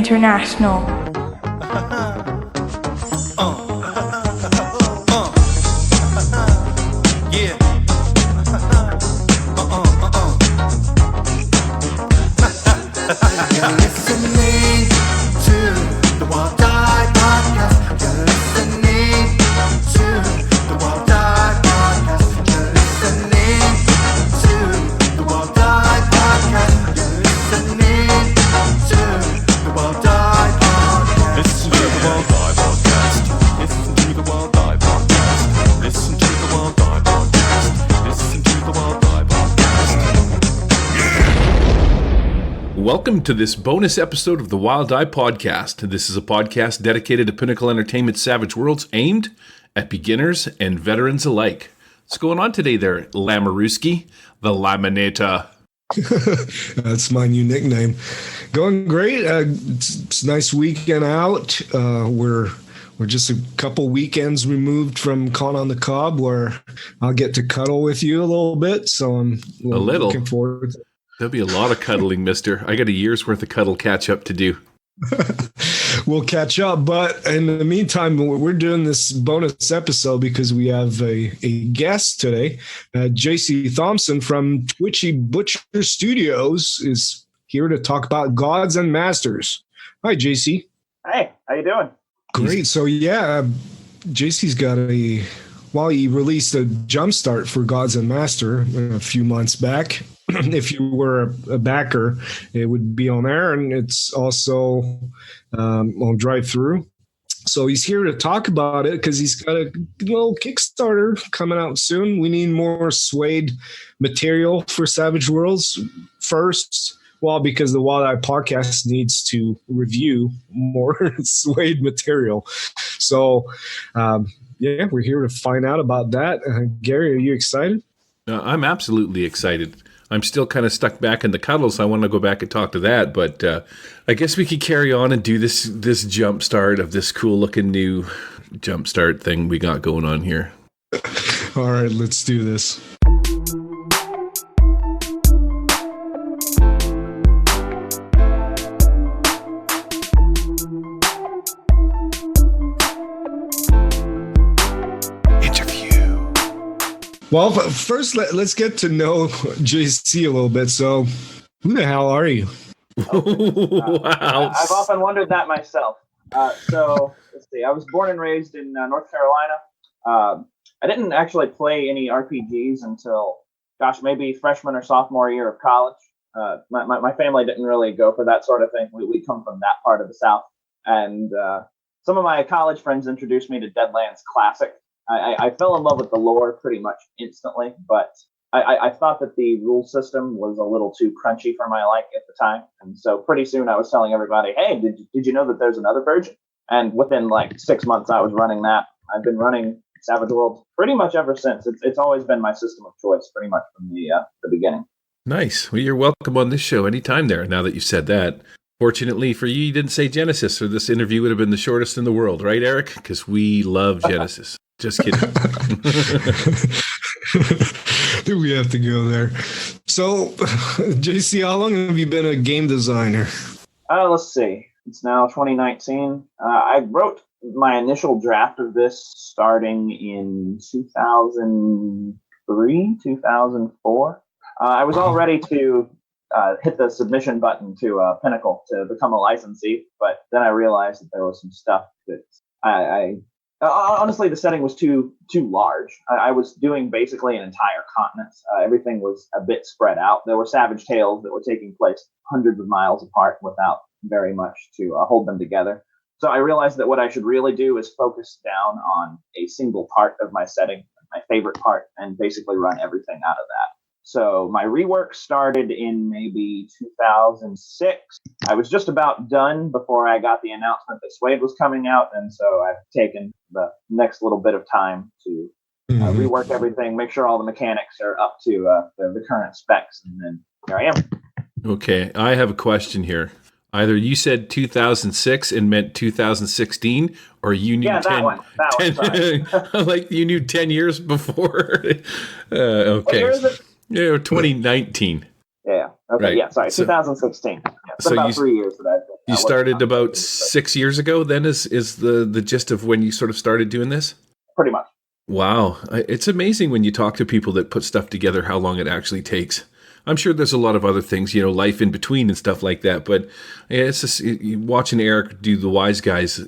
International. Yeah. You're listening to the Wild Die Podcast. You're listening to the Wild Die Podcast. You're listening to the Wild Die Podcast. You're listening to the Wild Die Podcast. Listen to the Wild Die Podcast. Listen to the Wild Die Podcast. Listen to the Wild Die Podcast. Listen to the Wild Die Podcast. Welcome to this bonus episode of the Wild Eye Podcast. This is a podcast dedicated to Pinnacle Entertainment Savage Worlds, aimed at beginners and veterans alike. What's going on today there, Lamaruski, the Laminator? That's my new nickname. Going great. It's a nice weekend out. We're just a couple weekends removed from Con on the Cob, where I'll get to cuddle with you a little bit. So I'm looking forward to it. There'll be a lot of cuddling, mister. I got a year's worth of cuddle catch up to do. We'll catch up. But in the meantime, we're doing this bonus episode because we have a guest today. JC Thompson from Twitchy Butcher Studios is here to talk about Gods and Masters. Hi, JC. Hey, how you doing? Great. So, JC's got he released a Jumpstart for Gods and Master a few months back. If you were a backer, it would be on there, and it's also on drive-through. So he's here to talk about it because he's got a little Kickstarter coming out soon. We need more SWADE material for Savage Worlds first. Well, because the Wild Eye Podcast needs to review more SWADE material. So, we're here to find out about that. Gary, are you excited? I'm absolutely excited. I'm still kind of stuck back in the cuddles. I want to go back and talk to that, but I guess we could carry on and do this Jumpstart of this cool-looking new Jumpstart thing we got going on here. All right, let's do this. Well, first, let's get to know JC a little bit. So, who the hell are you? Wow. I've often wondered that myself. So, let's see. I was born and raised in North Carolina. I didn't actually play any RPGs until, maybe freshman or sophomore year of college. My family didn't really go for that sort of thing. We come from that part of the South. And some of my college friends introduced me to Deadlands Classic. I fell in love with the lore pretty much instantly, but I thought that the rule system was a little too crunchy for my liking at the time. And so pretty soon I was telling everybody, hey, did you know that there's another version? And within 6 months, I was running that. I've been running Savage Worlds pretty much ever since. It's always been my system of choice pretty much from the beginning. Nice. Well, you're welcome on this show anytime there, now that you've said that. Fortunately for you didn't say Genesis, or this interview would have been the shortest in the world, right, Eric? Because we love Genesis. Just kidding. Do we have to go there? So, JC, how long have you been a game designer? Let's see. It's now 2019. I wrote my initial draft of this starting in 2003, 2004. I was all ready to hit the submission button to Pinnacle to become a licensee, but then I realized that there was some stuff that honestly, the setting was too large. I was doing basically an entire continent. Everything was a bit spread out. There were Savage Tales that were taking place hundreds of miles apart without very much to hold them together. So I realized that what I should really do is focus down on a single part of my setting, my favorite part, and basically run everything out of that. So my rework started in maybe 2006. I was just about done before I got the announcement that SWADE was coming out, and so I've taken the next little bit of time to rework everything, make sure all the mechanics are up to the current specs, and then here I am. Okay, I have a question here. Either you said 2006 and meant 2016, or you knew 10. That one, sorry. Like you knew 10 years before. Okay. What year is it? 2019. Yeah. Okay. Right. Yeah. Sorry. So- 2016. Yeah, it's so been about you- 3 years that I've been You what the started concept about is, 6 years ago. Then is the gist of when you sort of started doing this? pretty much. Wow, it's amazing when you talk to people that put stuff together how long it actually takes. I'm sure there's a lot of other things, life in between and stuff like that. But it's just watching Eric do the Wise Guys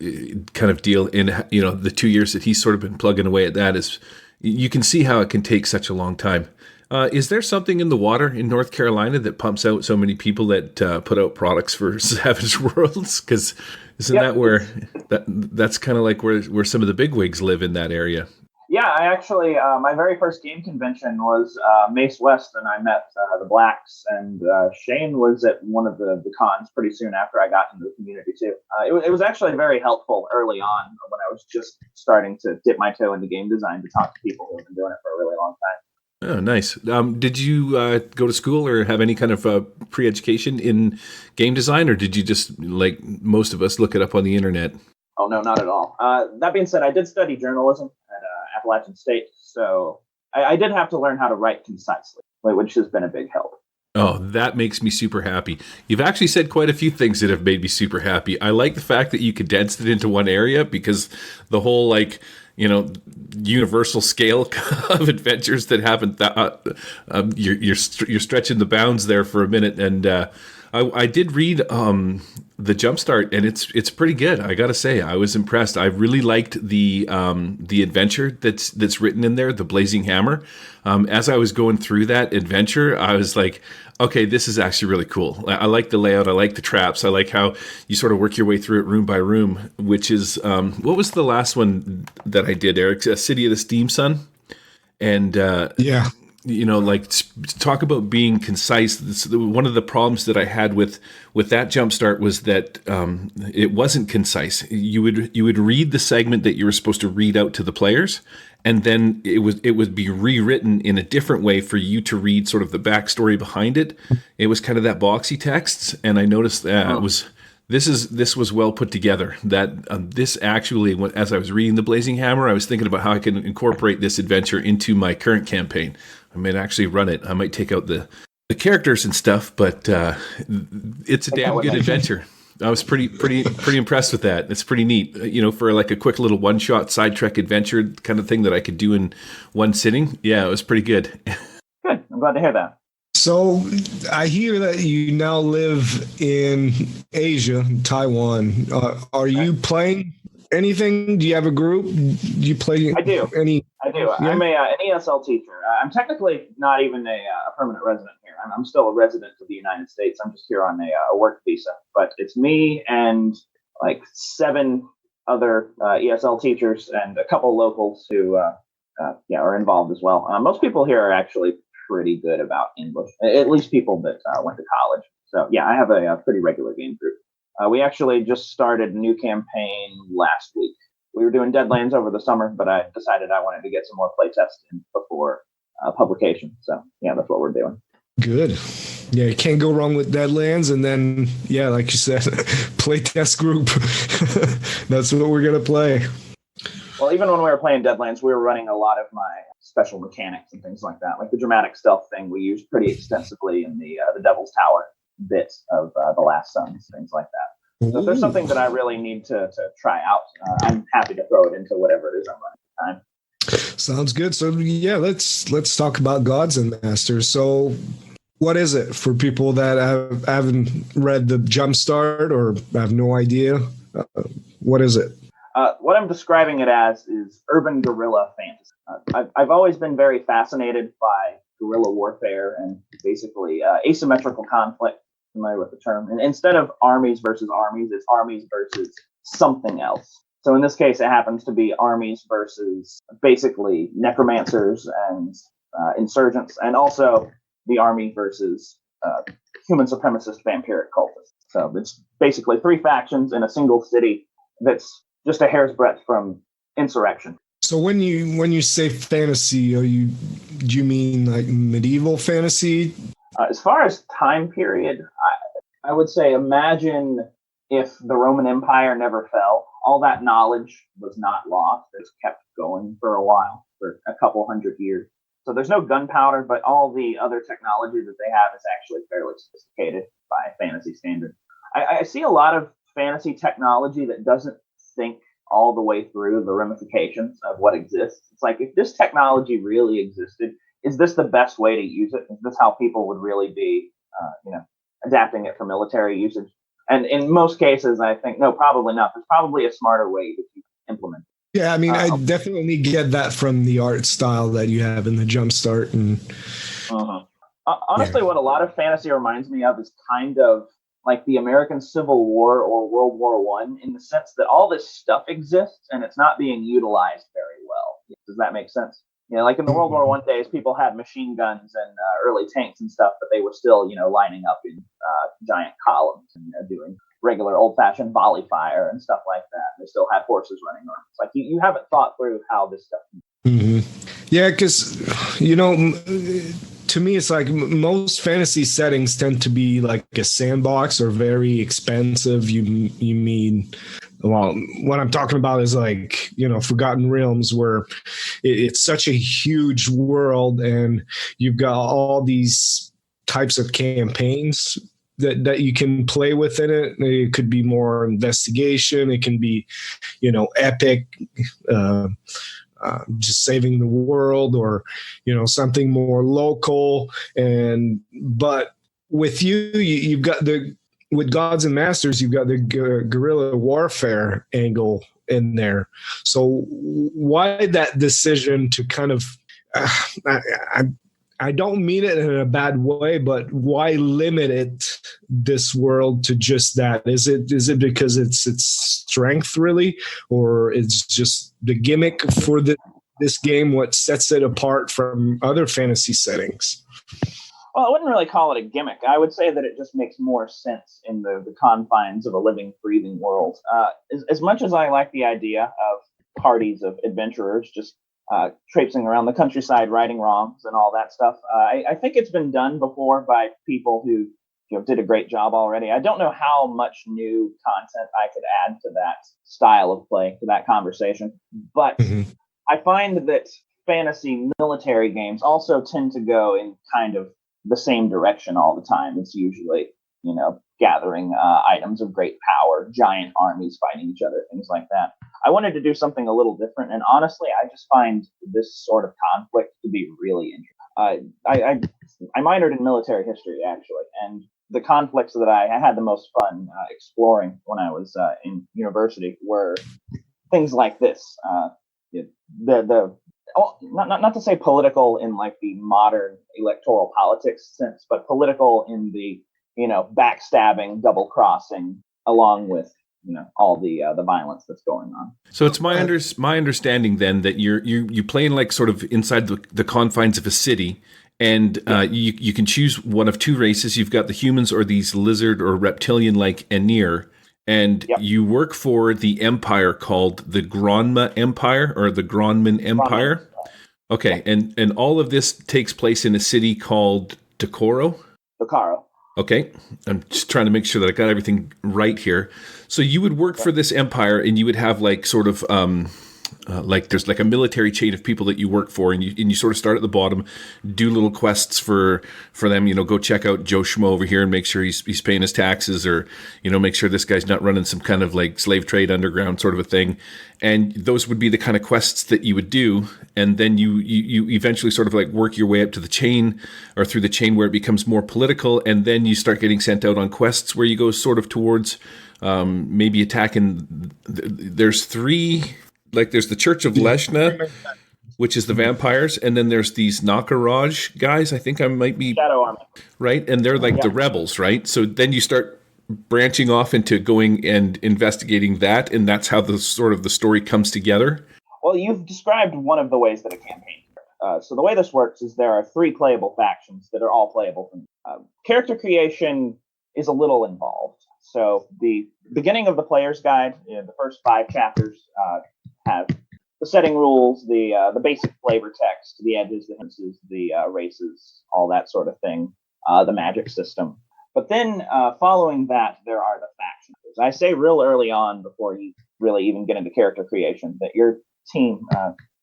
kind of deal in the 2 years that he's sort of been plugging away at that is you can see how it can take such a long time. Is there something in the water in North Carolina that pumps out so many people that put out products for Savage Worlds? Because isn't that where that's kind of like where some of the big wigs live in that area? Yeah, I actually, my very first game convention was Mace West, and I met the Blacks, and Shane was at one of the cons pretty soon after I got into the community too. It was actually very helpful early on when I was just starting to dip my toe into game design to talk to people who have been doing it for a really long time. Oh, nice. Did you go to school or have any kind of pre-education in game design, or did you just, like most of us, look it up on the internet? Oh, no, not at all. That being said, I did study journalism at Appalachian State, so I did have to learn how to write concisely, which has been a big help. Oh, that makes me super happy. You've actually said quite a few things that have made me super happy. I like the fact that you condensed it into one area because the whole, universal scale of adventures that haven't, you're stretching the bounds there for a minute. And I did read the Jumpstart, and it's pretty good. I gotta say, I was impressed. I really liked the adventure that's written in there, the Blazing Hammer. As I was going through that adventure, I was like, okay, this is actually really cool. I like the layout. I like the traps. I like how you sort of work your way through it room by room, which is, what was the last one that I did, Eric? City of the Steam Sun? And Yeah. Talk about being concise. One of the problems that I had with that Jumpstart was that it wasn't concise. You would read the segment that you were supposed to read out to the players, and then it would be rewritten in a different way for you to read sort of the backstory behind it. It was kind of that boxy text, and I noticed that this was well put together. That this actually, as I was reading the Blazing Hammer, I was thinking about how I can incorporate this adventure into my current campaign. I might actually run it. I might take out the characters and stuff, but it's a damn good adventure. I was pretty impressed with that. It's pretty neat, for like a quick little one-shot side trek adventure kind of thing that I could do in one sitting. Yeah, it was pretty good. Good. I'm glad to hear that. So I hear that you now live in Asia, Taiwan. Are you playing anything? Do you have a group? Do you play? I do. I do. Yeah? I'm an ESL teacher. I'm technically not even a permanent resident here. I'm still a resident of the United States. I'm just here on a work visa. But it's me and like 7 other ESL teachers and a couple locals who are involved as well. Most people here are actually pretty good about English, at least people that went to college. So yeah, I have a pretty regular game group. We actually just started a new campaign last week. We were doing Deadlands over the summer, but I decided I wanted to get some more playtests in before publication. So yeah, that's what we're doing. Good. Yeah, you can't go wrong with Deadlands. And then, yeah, like you said, playtest group. That's what we're going to play. Well, even when we were playing Deadlands, we were running a lot of my special mechanics and things like that. Like the dramatic stealth thing we used pretty extensively in the Devil's Tower bit of The Last Sons, things like that. So if there's something that I really need to try out, I'm happy to throw it into whatever it is I'm running at the time. Sounds good. So yeah, let's talk about Gods and Masters. So what is it for people that haven't read the Jumpstart or have no idea? What is it? What I'm describing it as is urban guerrilla fantasy. I've always been very fascinated by guerrilla warfare and basically asymmetrical conflict. Familiar with the term? And instead of armies versus armies, it's armies versus something else. So in this case, it happens to be armies versus basically necromancers and insurgents, and also the army versus human supremacist vampiric cultists. So it's basically 3 factions in a single city that's just a hair's breadth from insurrection. So when you say fantasy, do you mean like medieval fantasy? As far as time period, I would say imagine if the Roman Empire never fell. All that knowledge was not lost. It's kept going for a while, for a couple hundred years. So there's no gunpowder, but all the other technology that they have is actually fairly sophisticated by fantasy standards. I see a lot of fantasy technology that doesn't think all the way through the ramifications of what exists. It's like, if this technology really existed, is this the best way to use it? Is this how people would really be, adapting it for military usage? And in most cases, I think, no, probably not. There's probably a smarter way to implement it. Yeah, I mean, I definitely get that from the art style that you have in the Jumpstart. And honestly, what a lot of fantasy reminds me of is kind of like the American Civil War or World War One, in the sense that all this stuff exists and it's not being utilized very well. Does that make sense? Like in the World War One days, people had machine guns and early tanks and stuff, but they were still, lining up in giant columns and doing regular old-fashioned volley fire and stuff like that. They still had horses running around. It's like you haven't thought through how this stuff. Yeah, because to me, it's like most fantasy settings tend to be like a sandbox or very expensive. You mean, well, what I'm talking about is like, Forgotten Realms, where it's such a huge world and you've got all these types of campaigns that you can play within it. It could be more investigation. It can be, epic, just saving the world, or, something more local. But with you've got with Gods and Masters, you've got the guerrilla warfare angle in there. So why that decision to kind of, I don't mean it in a bad way, but why limit this world to just that? Is it because it's its strength really, or it's just the gimmick for this game what sets it apart from other fantasy settings? Well, I wouldn't really call it a gimmick. I would say that it just makes more sense in the confines of a living, breathing world. As much as I like the idea of parties of adventurers just traipsing around the countryside, righting wrongs and all that stuff, I think it's been done before by people who did a great job already. I don't know how much new content I could add to that style of play, to that conversation, but I find that fantasy military games also tend to go in kind of the same direction all the time. It's usually, gathering items of great power, giant armies fighting each other, things like that. I wanted to do something a little different, and honestly, I just find this sort of conflict to be really interesting. I minored in military history, actually, and the conflicts that I had the most fun exploring when I was in university were things like this. Not to say political in like the modern electoral politics sense, but political in the backstabbing, double crossing, along with all the violence that's going on. So it's my understanding then that you play in like sort of inside the confines of a city, and you can choose one of two races. You've got the humans or these lizard or reptilian like Aenir. And you work for the empire called the Gronma Empire or the Gronman Empire. Okay, and all of this takes place in a city called Dakoro? Dakaro. Okay, I'm just trying to make sure that I got everything right here. So you would work for this empire, and you would have like sort of like there's like a military chain of people that you work for, and you sort of start at the bottom, do little quests for them. Go check out Joe Schmo over here and make sure he's paying his taxes, or make sure this guy's not running some kind of like slave trade underground sort of a thing. And those would be the kind of quests that you would do, and then you eventually sort of like work your way up to the chain, or through the chain where it becomes more political, and then you start getting sent out on quests where you go sort of towards maybe attacking. There's three. Like there's the Church of Leshna, which is the vampires, and then there's these Nakaraj guys. I think I might be Shadow Army, right, and they're like the rebels, right? So then you start branching off into going and investigating that, and that's how the sort of the story comes together. Well, you've described one of the ways that a campaign. So the way this works is there are 3 playable factions that are all playable. Character creation is a little involved. So the beginning of the player's guide, the first 5 chapters have the setting rules, the basic flavor text, the edges, the hints, the races, all that sort of thing, the magic system. But then following that, there are the factions. I say real early on, before you really even get into character creation, that your team,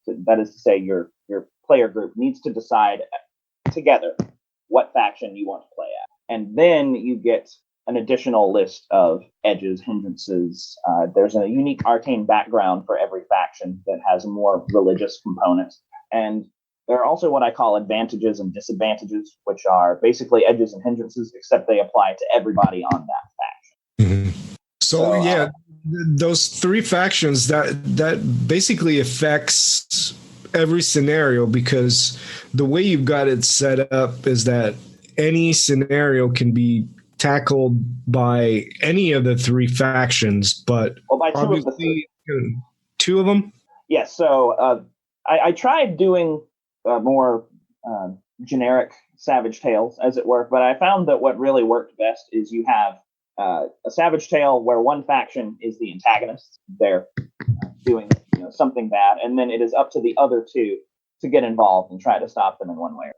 that is to say your player group, needs to decide together what faction you want to play at. And then you get an additional list of edges, hindrances. There's a unique arcane background for every faction that has a more religious component. And there are also what I call advantages and disadvantages, which are basically edges and hindrances, except they apply to everybody on that faction. Mhm. So yeah, those three factions that basically affects every scenario, because the way you've got it set up is that any scenario can be tackled by any of the three factions, but by two of the three. Two of them? Yes. So I tried doing more generic Savage Tales, as it were, but I found that what really worked best is you have a Savage Tale where one faction is the antagonist. They're doing something bad, and then it is up to the other two to get involved and try to stop them in one way.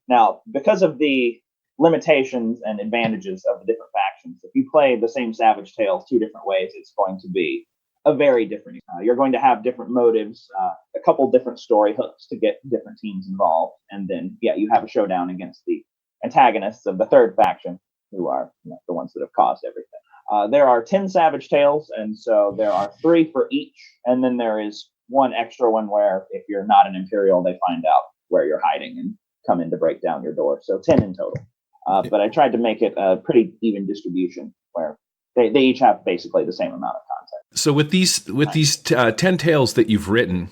Now, because of the limitations and advantages of the different factions, if you play the same Savage Tales two different ways, it's going to be a very different. You're going to have different motives, a couple different story hooks to get different teams involved, and then you have a showdown against the antagonists of the third faction, who are the ones that have caused everything. There are 10 Savage Tales, and so there are 3 for each, and then there is one extra one where if you're not an Imperial, they find out where you're hiding and come in to break down your door. So 10 in total. But I tried to make it a pretty even distribution where they each have basically the same amount of content. So with these 10 tales that you've written,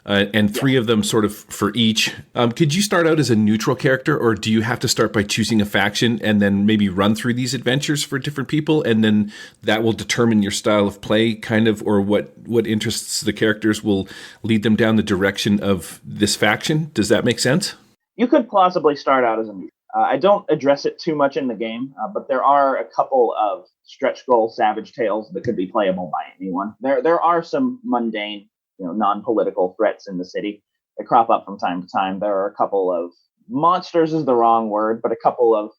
and 3 of them sort of for each, could you start out as a neutral character, or do you have to start by choosing a faction and then maybe run through these adventures for different people, and then that will determine your style of play, kind of, or what interests the characters will lead them down the direction of this faction? Does that make sense? You could plausibly start out as a neutral. I don't address it too much in the game, but there are a couple of stretch goal Savage Tales that could be playable by anyone. There are some mundane, non-political threats in the city that crop up from time to time. There are a couple of monsters is the wrong word, but a couple of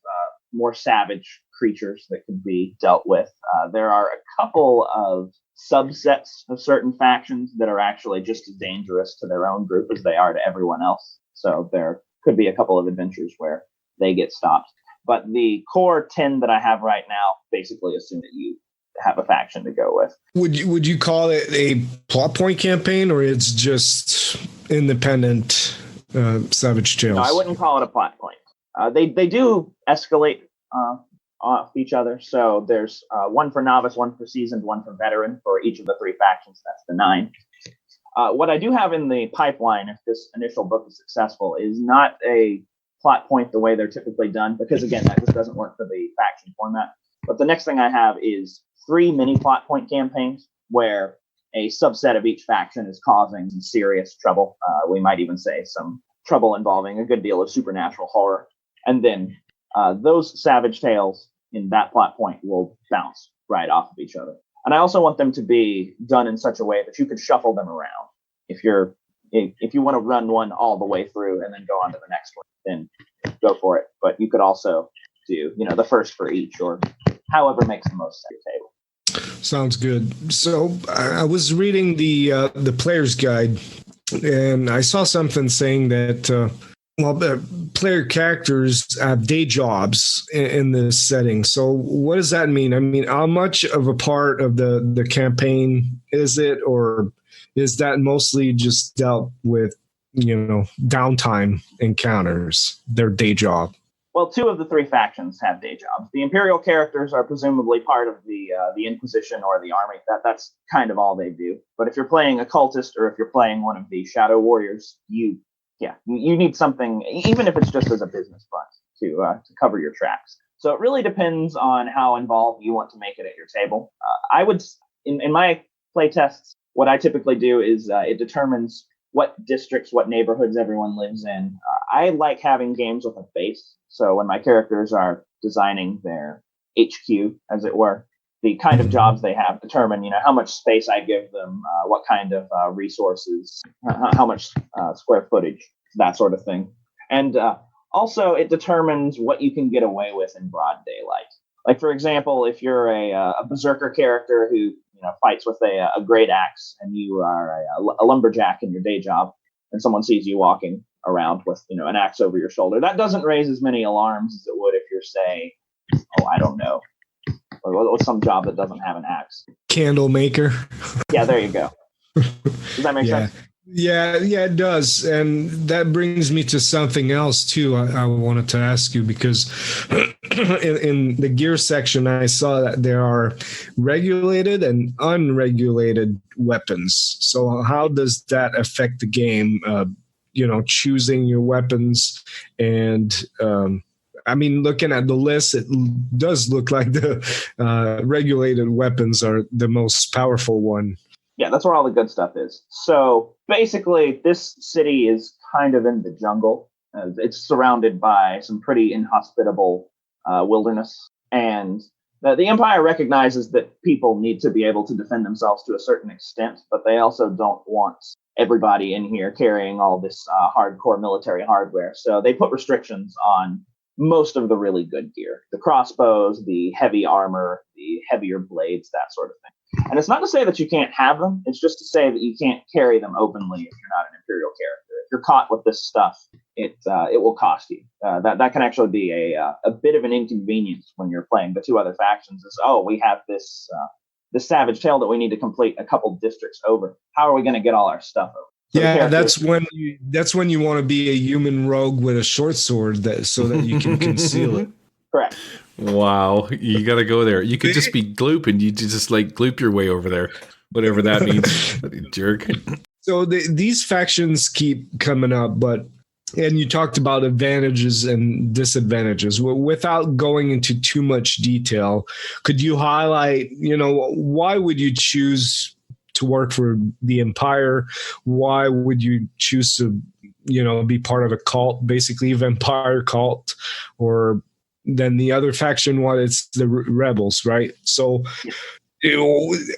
more savage creatures that could be dealt with. There are a couple of subsets of certain factions that are actually just as dangerous to their own group as they are to everyone else. So there could be a couple of adventures where they get stopped. But the core 10 that I have right now basically assume that you have a faction to go with. Would you call it a plot point campaign, or it's just independent Savage Tales? No, I wouldn't call it a plot point. They do escalate off each other. So there's one for novice, one for seasoned, one for veteran for each of the 3 factions. That's the 9. What I do have in the pipeline, if this initial book is successful, is not a plot point the way they're typically done, because again, that just doesn't work for the faction format. But the next thing I have is 3 mini plot point campaigns where a subset of each faction is causing some serious trouble. We might even say some trouble involving a good deal of supernatural horror. And then those Savage Tales in that plot point will bounce right off of each other. And I also want them to be done in such a way that you could shuffle them around. If you want to run one all the way through and then go on to the next one, then go for it. But you could also do, the first for each, or however makes the most sense at your table. Sounds good. So I was reading the player's guide, and I saw something saying that player characters have day jobs in this setting. So what does that mean? I mean, how much of a part of the campaign is it, or is that mostly just dealt with, downtime encounters, their day job? Well, 2 of the 3 factions have day jobs. The Imperial characters are presumably part of the Inquisition or the army. That's kind of all they do. But if you're playing a cultist, or if you're playing one of the Shadow Warriors, you need something, even if it's just as a business front, to cover your tracks. So it really depends on how involved you want to make it at your table. I would, in my play tests, what I typically do is it determines what districts, what neighborhoods everyone lives in. I like having games with a base. So when my characters are designing their HQ, as it were, the kind of jobs they have determine, how much space I give them, what kind of resources, how much square footage, that sort of thing. And also it determines what you can get away with in broad daylight. Like, for example, if you're a berserker character who fights with a great axe, and you are a lumberjack in your day job, and someone sees you walking around with an axe over your shoulder, that doesn't raise as many alarms as it would if you're, say, I don't know, What's some job that doesn't have an axe? Candle maker. Yeah, there you go. Does that make sense? Yeah, it does. And that brings me to something else too. I wanted to ask you because in the gear section, I saw that there are regulated and unregulated weapons. So how does that affect the game? Choosing your weapons and, looking at the list, it does look like the regulated weapons are the most powerful one. Yeah, that's where all the good stuff is. So basically, this city is kind of in the jungle. It's surrounded by some pretty inhospitable wilderness. And the Empire recognizes that people need to be able to defend themselves to a certain extent, but they also don't want everybody in here carrying all this hardcore military hardware. So they put restrictions on most of the really good gear. The crossbows, the heavy armor, the heavier blades, that sort of thing. And it's not to say that you can't have them. It's just to say that you can't carry them openly if you're not an Imperial character. If you're caught with this stuff, it will cost you. That can actually be a bit of an inconvenience when you're playing the two other factions. Is we have this Savage Tale that we need to complete a couple districts over. How are we going to get all our stuff over? So that's when you want to be a human rogue with a short sword so that you can conceal it. Correct. Wow, you got to go there. You could just be gloop and you just like gloop your way over there, whatever that means. Jerk. So these factions keep coming up, and you talked about advantages and disadvantages. Without going into too much detail, could you highlight, why would you choose to work for the Empire? Why would you choose to, be part of a cult, basically vampire cult, or then the other faction? It's the rebels, right? So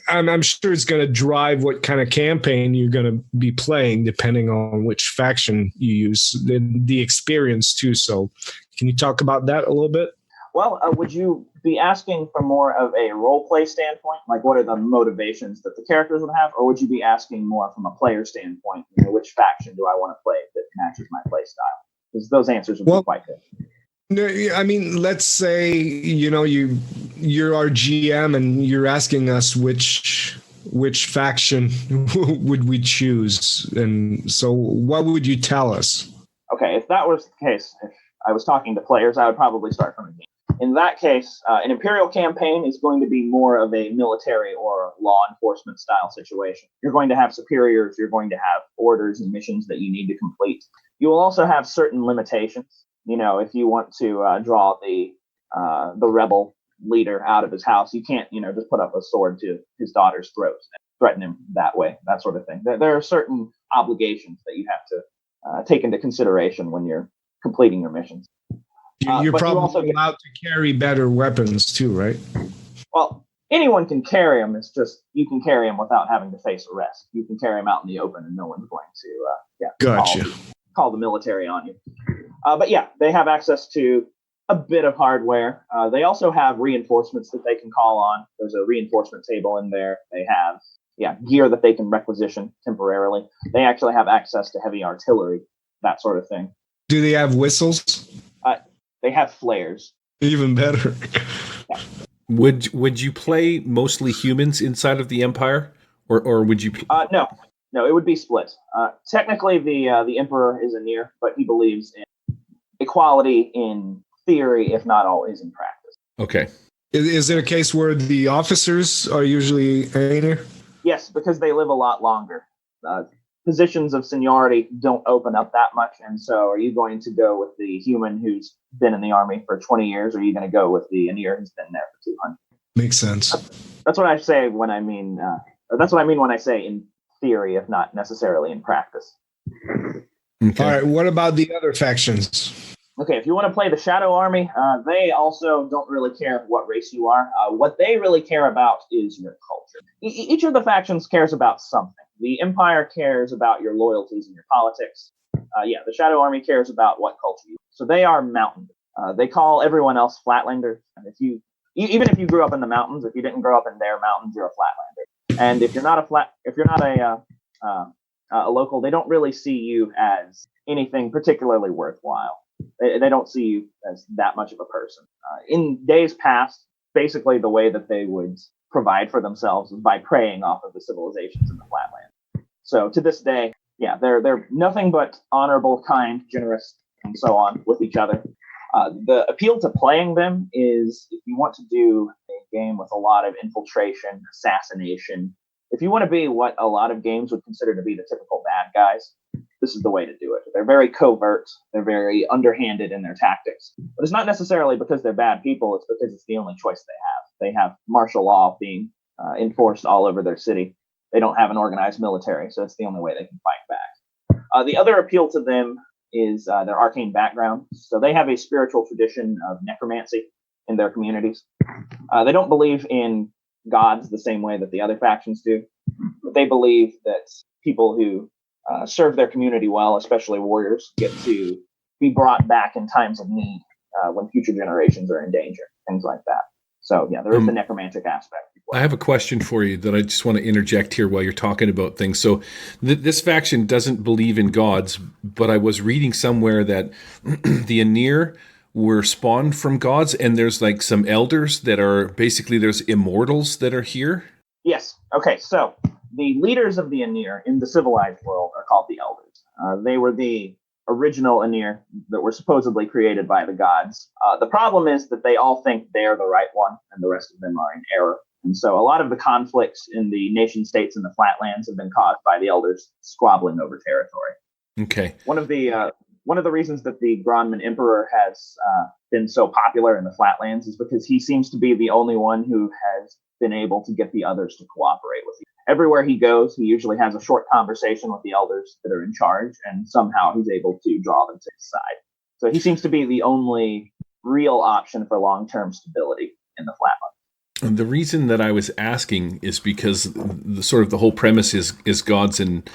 I'm sure it's going to drive what kind of campaign you're going to be playing, depending on which faction you use, the experience too. So can you talk about that a little bit? Well, would you be asking from more of a role play standpoint? Like, what are the motivations that the characters would have? Or would you be asking more from a player standpoint? Which faction do I want to play that matches my play style? Because those answers would be quite good. No, let's say, you're our GM and you're asking us which faction would we choose. And so what would you tell us? Okay, if that was the case, if I was talking to players, I would probably start from a game. In that case, an Imperial campaign is going to be more of a military or law enforcement style situation. You're going to have superiors, you're going to have orders and missions that you need to complete. You will also have certain limitations. If you want to draw the rebel leader out of his house, you can't, just put up a sword to his daughter's throat and threaten him that way, that sort of thing. There are certain obligations that you have to take into consideration when you're completing your missions. You're probably allowed to carry better weapons too, right? Well, anyone can carry them. It's just you can carry them without having to face arrest. You can carry them out in the open, and no one's going to call the military on you. But yeah, they have access to a bit of hardware. They also have reinforcements that they can call on. There's a reinforcement table in there. They have gear that they can requisition temporarily. They actually have access to heavy artillery, that sort of thing. Do they have whistles? They have flares. Even better. Yeah. Would you play mostly humans inside of the Empire, or would you? No, it would be split. Technically, the Emperor is a Nier, but he believes in equality in theory, if not always in practice. Okay. Is it a case where the officers are usually a Nier? Yes, because they live a lot longer. Positions of seniority don't open up that much, and so are you going to go with the human who's been in the army for 20 years, or are you going to go with the Nier who's been there for 200? Makes sense. That's what I say when I mean, that's what I mean when I say in theory, if not necessarily in practice. Okay. All right, what about the other factions? Okay, if you want to play the Shadow Army, they also don't really care what race you are. What they really care about is your culture. Each of the factions cares about something. The Empire cares about your loyalties and your politics. The Shadow Army cares about what culture you are. So they are mountain. They call everyone else Flatlanders. And even if you grew up in the mountains, if you didn't grow up in their mountains, you're a Flatlander. And if you're not a local, they don't really see you as anything particularly worthwhile. They don't see you as that much of a person. In days past, basically the way that they would provide for themselves by preying off of the civilizations in the flatland. So to this day, yeah, they're nothing but honorable, kind, generous, and so on with each other. The appeal to playing them is if you want to do a game with a lot of infiltration, assassination, if you want to be what a lot of games would consider to be the typical bad guys, this is the way to do it. They're very covert, they're very underhanded in their tactics. But it's not necessarily because they're bad people, it's because it's the only choice they have. They have martial law being enforced all over their city. They don't have an organized military, so it's the only way they can fight back. The other appeal to them is their arcane background. So they have a spiritual tradition of necromancy in their communities. They don't believe in gods the same way that the other factions do, but they believe that people who serve their community well, especially warriors, get to be brought back in times of need when future generations are in danger, things like that. So yeah, there is the necromantic aspect. I have a question for you that I just want to interject here while you're talking about things. So this faction doesn't believe in gods, but I was reading somewhere that the Aenir were spawned from gods, and there's like some elders that are basically, there's immortals that are here. Yes. Okay. So the leaders of the Aenir in the civilized world are called the elders. They were the original Aenir that were supposedly created by the gods. The problem is that they all think they're the right one, and the rest of them are in error. And so a lot of the conflicts in the nation states in the flatlands have been caused by the elders squabbling over territory. Okay. One of the reasons that the Gronman Emperor has been so popular in the flatlands is because he seems to be the only one who has been able to get the others to cooperate with him. Everywhere he goes, he usually has a short conversation with the elders that are in charge, and somehow he's able to draw them to his side. So he seems to be the only real option for long-term stability in the flatlands. And the reason that I was asking is because the whole premise is gods and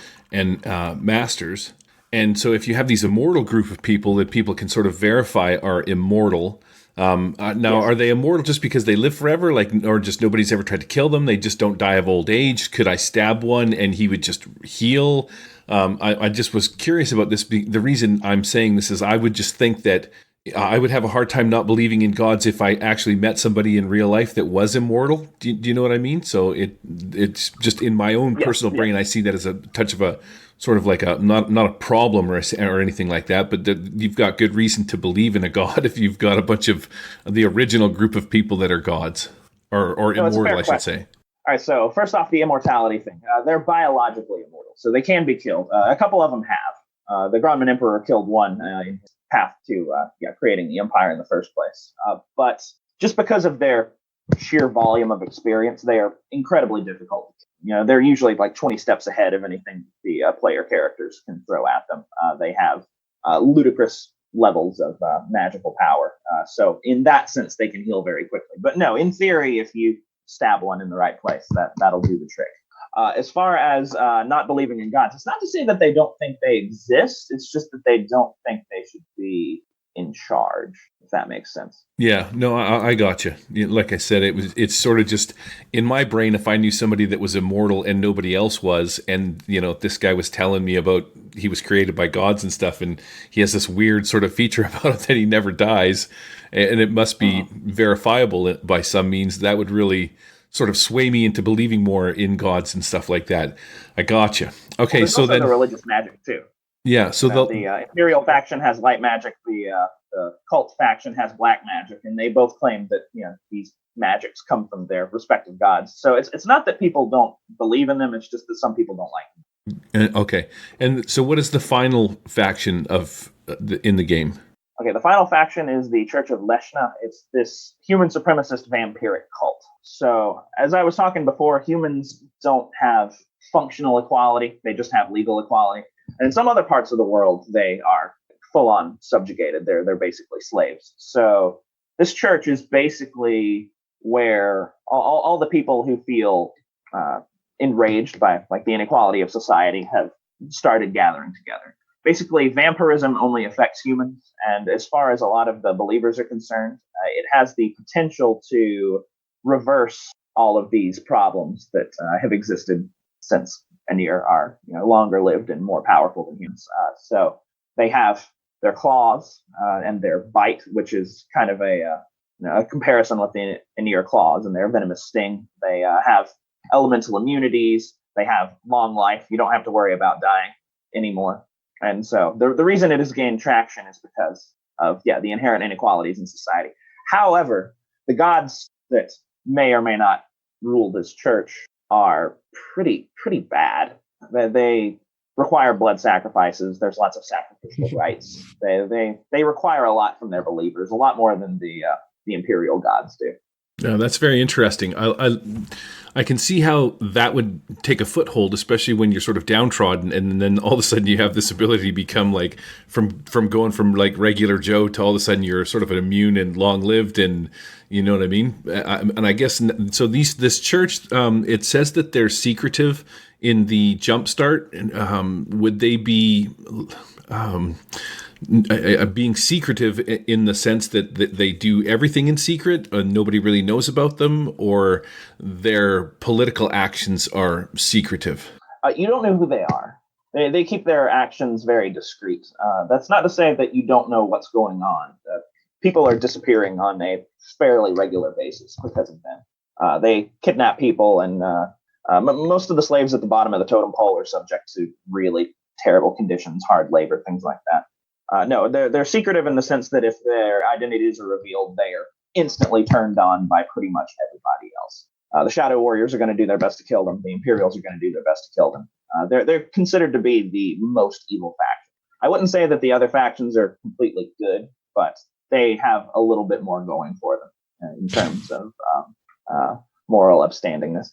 masters. And so if you have these immortal group of people that people can sort of verify are immortal, yes. Are they immortal just because they live forever, or just nobody's ever tried to kill them? They just don't die of old age? Could I stab one and he would just heal? I just was curious about this. The reason I'm saying this is I would just think that I would have a hard time not believing in gods if I actually met somebody in real life that was immortal. Do you know what I mean? So it's just in my own personal brain, I see that as a touch of a sort of like a not a problem or anything like that, but you've got good reason to believe in a god if you've got a bunch of the original group of people that are gods or immortal, I should say. All right, so first off, the immortality thing. They're biologically immortal, so they can be killed. A couple of them have. The Gronman Emperor killed one in his path to creating the empire in the first place. But just because of their sheer volume of experience, they are incredibly difficult. They're usually like 20 steps ahead of anything the player characters can throw at them. They have ludicrous levels of magical power. So in that sense, they can heal very quickly. But no, in theory, if you stab one in the right place, that'll do the trick. As far as not believing in gods, it's not to say that they don't think they exist. It's just that they don't think they should be in charge, if that makes sense. Yeah, no, I got you. Like I said, it's sort of just in my brain, if I knew somebody that was immortal and nobody else was, and this guy was telling me about he was created by gods and stuff, and he has this weird sort of feature about it that he never dies, and it must be verifiable by some means, that would really sort of sway me into believing more in gods and stuff like that. I gotcha. Okay, well, so then the religious magic too. Yeah, so the Imperial faction has light magic. The cult faction has black magic, and they both claim that these magics come from their respective gods. So it's not that people don't believe in them; it's just that some people don't like them. Okay, and so what is the final faction of in the game? Okay, the final faction is the Church of Leshna. It's this human supremacist vampiric cult. So, as I was talking before, humans don't have functional equality. They just have legal equality. And in some other parts of the world, they are full-on subjugated. They're basically slaves. So this church is basically where all the people who feel enraged by the inequality of society have started gathering together. Basically, vampirism only affects humans, and as far as a lot of the believers are concerned, it has the potential to reverse all of these problems that have existed since Aenir are longer lived and more powerful than humans. So they have their claws and their bite, which is kind of a a comparison with the Aenir claws and their venomous sting. They have elemental immunities. They have long life. You don't have to worry about dying anymore. And so the reason it has gained traction is because of the inherent inequalities in society. However, the gods that may or may not rule this church are pretty bad. They require blood sacrifices. There's lots of sacrificial rites. They require a lot from their believers, a lot more than the imperial gods do. No, that's very interesting. I can see how that would take a foothold, especially when you're sort of downtrodden, and then all of a sudden you have this ability to become like from going from like regular Joe to all of a sudden you're sort of an immune and long lived, and you know what I mean. And I guess so. This church, it says that they're secretive in the Jumpstart. Would they be? Being secretive in the sense that they do everything in secret and nobody really knows about them, or their political actions are secretive? You don't know who they are. They keep their actions very discreet. That's not to say that you don't know what's going on. People are disappearing on a fairly regular basis because of them. They kidnap people, and most of the slaves at the bottom of the totem pole are subject to really terrible conditions, hard labor, things like that. No, they're secretive in the sense that if their identities are revealed, they are instantly turned on by pretty much everybody else. The Shadow Warriors are going to do their best to kill them. The Imperials are going to do their best to kill them. They're considered to be the most evil faction. I wouldn't say that the other factions are completely good, but they have a little bit more going for them in terms of moral upstandingness.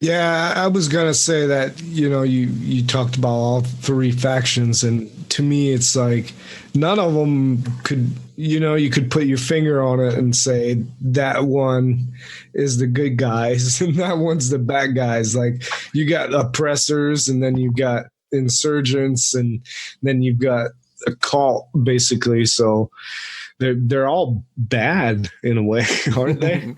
Yeah, I was gonna say that, you talked about all three factions, and to me it's like none of them could, you could put your finger on it and say that one is the good guys and that one's the bad guys. Like, you got oppressors, and then you've got insurgents, and then you've got a cult, basically. So they're all bad in a way, aren't they?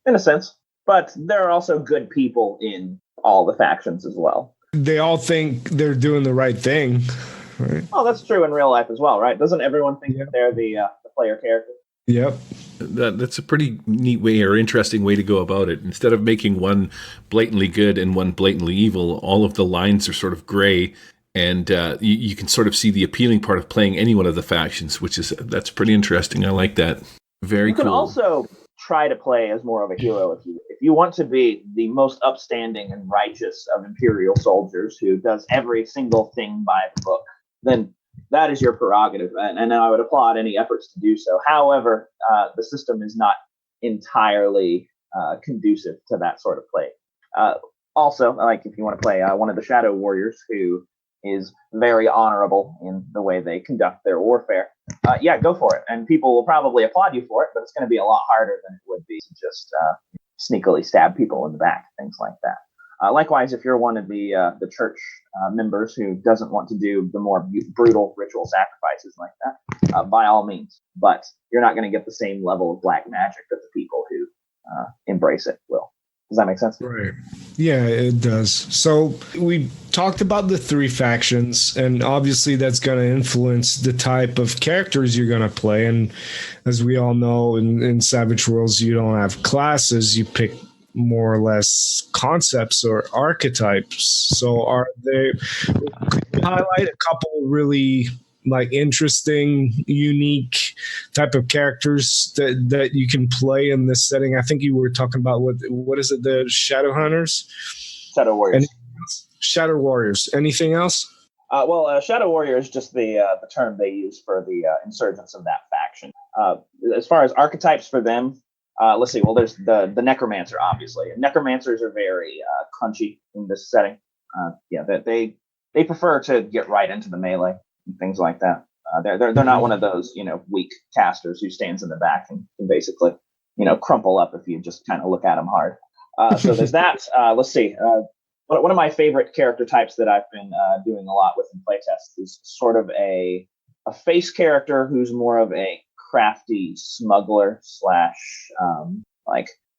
In a sense. But there are also good people in all the factions as well. They all think they're doing the right thing. Right? Oh, that's true in real life as well, right? Doesn't everyone think that they're the player character? Yep. That's a pretty neat way or interesting way to go about it. Instead of making one blatantly good and one blatantly evil, all of the lines are sort of gray, and you can sort of see the appealing part of playing any one of the factions, that's pretty interesting. I like that. Very cool. You can also try to play as more of a hero if you want to be the most upstanding and righteous of Imperial soldiers who does every single thing by the book. Then that is your prerogative, and I would applaud any efforts to do so. However, the system is not entirely conducive to that sort of play. Also, like if you want to play one of the Shadow Warriors who is very honorable in the way they conduct their warfare, go for it. And people will probably applaud you for it, but it's going to be a lot harder than it would be to just sneakily stab people in the back, things like that. Likewise, if you're one of the church members who doesn't want to do the more brutal ritual sacrifices like that, by all means. But you're not going to get the same level of black magic that the people who embrace it will. Does that make sense? Right. Yeah, it does. So we talked about the three factions, and obviously that's going to influence the type of characters you're going to play. And as we all know, in Savage Worlds, you don't have classes. You pick more or less concepts or archetypes. So could you highlight a couple really interesting, unique type of characters that you can play in this setting? I think you were talking about what is it, the Shadow Hunters? Shadow Warriors. Shadow Warriors. Anything else? Shadow Warrior is just the term they use for the insurgents of that faction. As far as archetypes for them, let's see. Well, there's the Necromancer, obviously. Necromancers are very crunchy in this setting. They prefer to get right into the melee and things like that. They're not one of those weak casters who stands in the back and can basically crumple up if you just kind of look at them hard. So there's that. Let's see. One of my favorite character types that I've been doing a lot with in playtests is sort of a face character who's more of a crafty smuggler /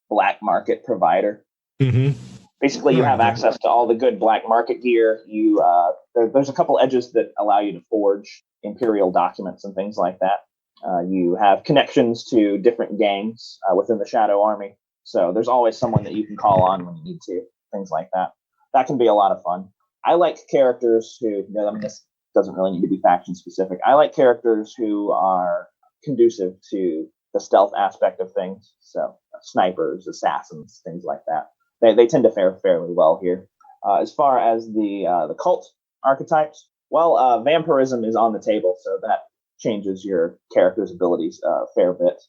black market provider. Mm-hmm. Basically, you have access to all the good black market gear. There's a couple edges that allow you to forge Imperial documents and things like that. You have connections to different gangs within the Shadow Army. So there's always someone that you can call on when you need to, things like that. That can be a lot of fun. I like characters who, I mean, this doesn't really need to be faction specific. I like characters who are conducive to the stealth aspect of things. So snipers, assassins, things like that. They tend to fare fairly well here. As far as the cult archetypes, well, vampirism is on the table, so that changes your character's abilities a fair bit.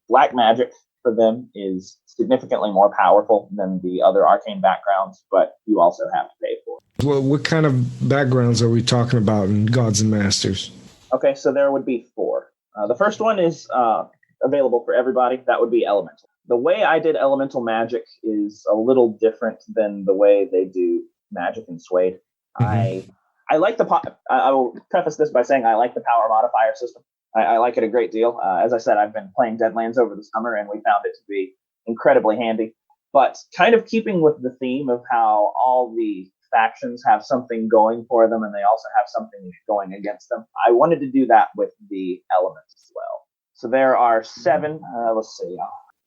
Black magic for them is significantly more powerful than the other arcane backgrounds, but you also have to pay for it. Well, what kind of backgrounds are we talking about in Gods and Masters? Okay, so there would be 4. The first one is available for everybody. That would be elemental. The way I did elemental magic is a little different than the way they do magic in SWADE. I like I will preface this by saying I like the power modifier system. I like it a great deal. As I said, I've been playing Deadlands over the summer, and we found it to be incredibly handy. But kind of keeping with the theme of how all the factions have something going for them, and they also have something going against them, I wanted to do that with the elements as well. So there are 7. Let's see.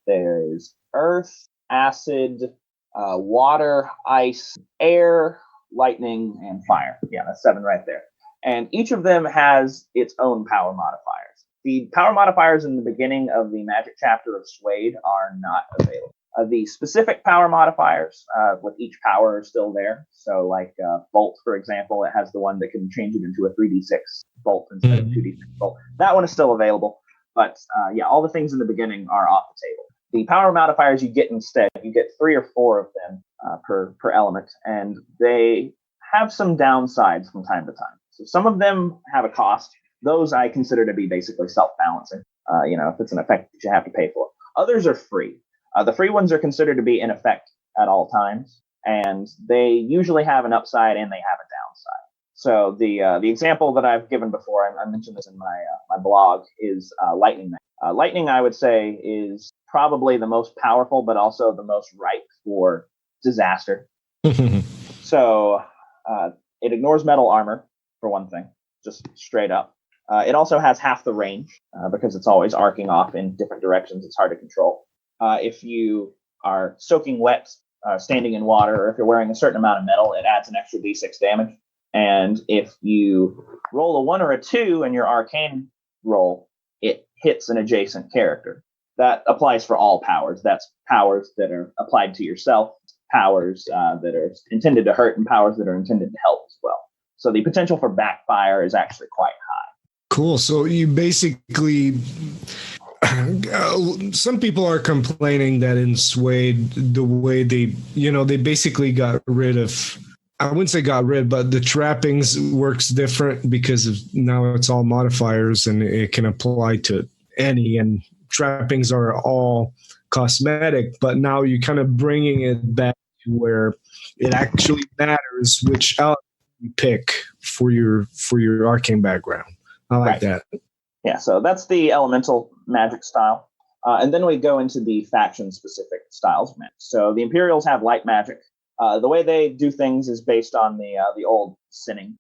There's earth, acid, water, ice, air, lightning, and fire. Yeah, that's 7 right there. And each of them has its own power modifiers. The power modifiers in the beginning of the Magic chapter of SWADE are not available. The specific power modifiers with each power are still there. So like Bolt, for example, it has the one that can change it into a 3d6 Bolt instead of 2d6 Bolt. That one is still available. But yeah, all the things in the beginning are off the table. The power modifiers you get instead, you get 3 or 4 of them per element, and they have some downsides from time to time. So some of them have a cost. Those I consider to be basically self-balancing. If it's an effect that you have to pay for. Others are free. The free ones are considered to be in effect at all times, and they usually have an upside and they have a downside. So the example that I've given before, I mentioned this in my blog, is lightning. Lightning, I would say, is probably the most powerful, but also the most ripe for disaster. So it ignores metal armor, for one thing, just straight up. It also has half the range because it's always arcing off in different directions. It's hard to control. If you are soaking wet, standing in water, or if you're wearing a certain amount of metal, it adds an extra d6 damage. And if you roll a 1 or a 2 in your arcane roll, it hits an adjacent character. That applies for all powers. That's powers that are applied to yourself, powers that are intended to hurt, and powers that are intended to help as well. So the potential for backfire is actually quite high. Cool. So you basically, some people are complaining that in SWADE, the way they basically got rid of, I wouldn't say got rid, but the trappings works different because of now it's all modifiers and it can apply to any, and trappings are all cosmetic, but now you're kind of bringing it back to where it actually matters which element you pick for your arcane background. I like that. Yeah, so that's the elemental magic style. And then we go into the faction-specific styles. So the Imperials have light magic. The way they do things is based on the old sinning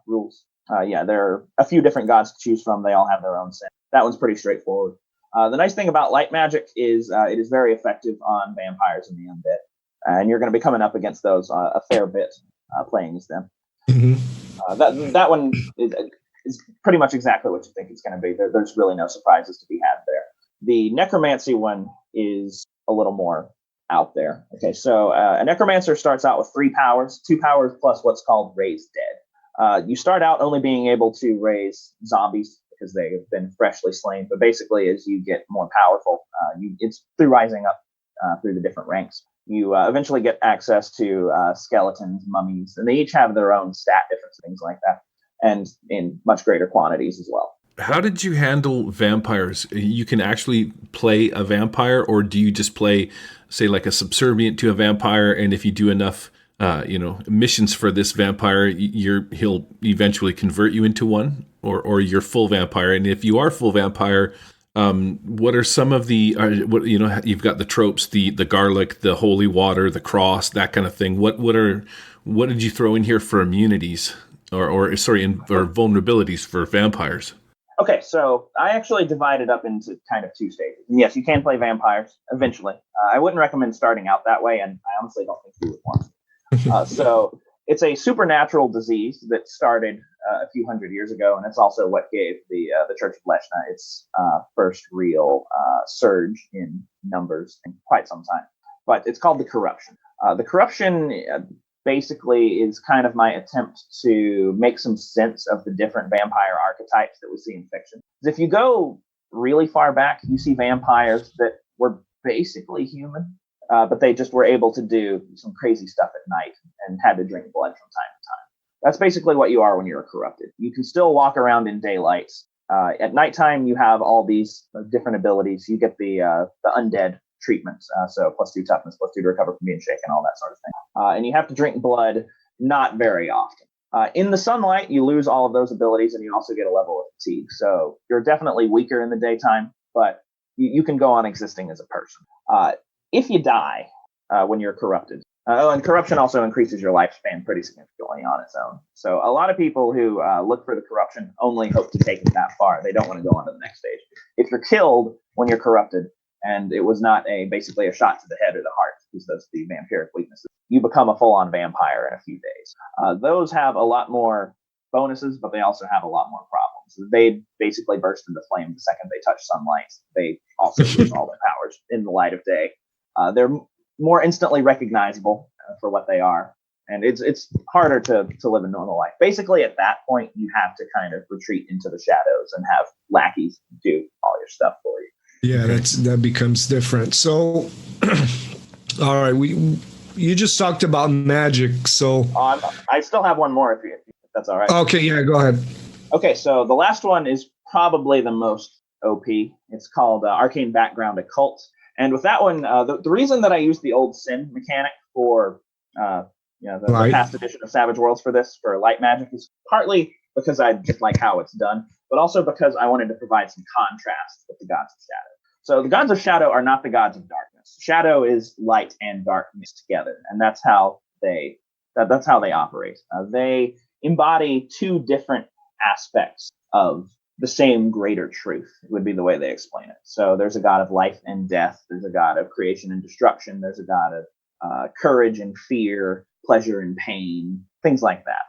rules. There are a few different gods to choose from. They all have their own sin. That one's pretty straightforward. The nice thing about light magic is it is very effective on vampires and the undead. And you're going to be coming up against those a fair bit playing as them. That one is pretty much exactly what you think it's going to be. There's really no surprises to be had there. The necromancy one is a little more out there. Okay, so a necromancer starts out with 3 powers, 2 powers plus what's called raise dead. You start out only being able to raise zombies because they have been freshly slain, but basically as you get more powerful, it's through rising up through the different ranks. You eventually get access to skeletons, mummies, and they each have their own stat difference, things like that, and in much greater quantities as well. How did you handle vampires? You can actually play a vampire, or do you just play, say, like a subservient to a vampire, and if you do enough missions for this vampire, he'll eventually convert you into one, or you're full vampire? And if you are full vampire, what are some of the you've got the tropes, the garlic, the holy water, the cross, that kind of thing. What did you throw in here for immunities or vulnerabilities for vampires? Okay, so I actually divided up into kind of two stages. And yes, you can play vampires eventually. I wouldn't recommend starting out that way, and I honestly don't think you would want to. So it's a supernatural disease that started a few hundred years ago, and it's also what gave the Church of Leshna its first real surge in numbers in quite some time. But it's called the corruption. The corruption basically is kind of my attempt to make some sense of the different vampire archetypes that we see in fiction. If you go really far back, you see vampires that were basically human, but they just were able to do some crazy stuff at night and had to drink blood from time to time. That's basically what you are when you're corrupted. You can still walk around in daylight. At nighttime, you have all these different abilities. You get the undead treatments, so +2 toughness, +2 to recover from being shaken, all that sort of thing. And you have to drink blood not very often. In the sunlight, you lose all of those abilities, and you also get a level of fatigue. So you're definitely weaker in the daytime, but you can go on existing as a person. If you die when you're corrupted, and corruption also increases your lifespan pretty significantly on its own. So a lot of people who look for the corruption only hope to take it that far. They don't want to go on to the next stage. If you're killed when you're corrupted, and it was not basically a shot to the head or the heart, because those are the vampiric weaknesses, you become a full-on vampire in a few days. Those have a lot more bonuses, but they also have a lot more problems. They basically burst into flame the second they touch sunlight. They also lose all their powers in the light of day. They're more instantly recognizable for what they are, and it's harder to live a normal life. Basically, at that point, you have to kind of retreat into the shadows and have lackeys do all your stuff for you. Yeah, that becomes different. So, all right, you just talked about magic. So I still have one more if that's all right. Okay, yeah, go ahead. Okay, so the last one is probably the most OP. It's called Arcane Background Occult. And with that one, the reason that I used the old Sin mechanic for the past edition of Savage Worlds for this, for light magic, is partly because I just like how it's done, but also because I wanted to provide some contrast with the Gods of Shadow. So the Gods of Shadow are not the Gods of Darkness. Shadow is light and dark mixed together, and that's how they operate. They embody two different aspects of the same greater truth, would be the way they explain it. So there's a god of life and death. There's a god of creation and destruction. There's a god of courage and fear, pleasure and pain, things like that.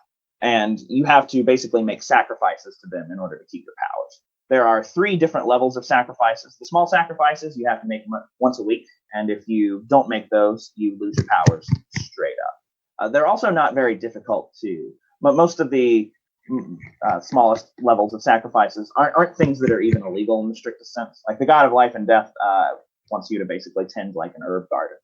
And you have to basically make sacrifices to them in order to keep your powers. There are 3 different levels of sacrifices. The small sacrifices you have to make once a week, and if you don't make those, you lose your powers straight up. They're also not very difficult but most of the smallest levels of sacrifices aren't things that are even illegal in the strictest sense. Like the god of life and death wants you to basically tend like an herb garden.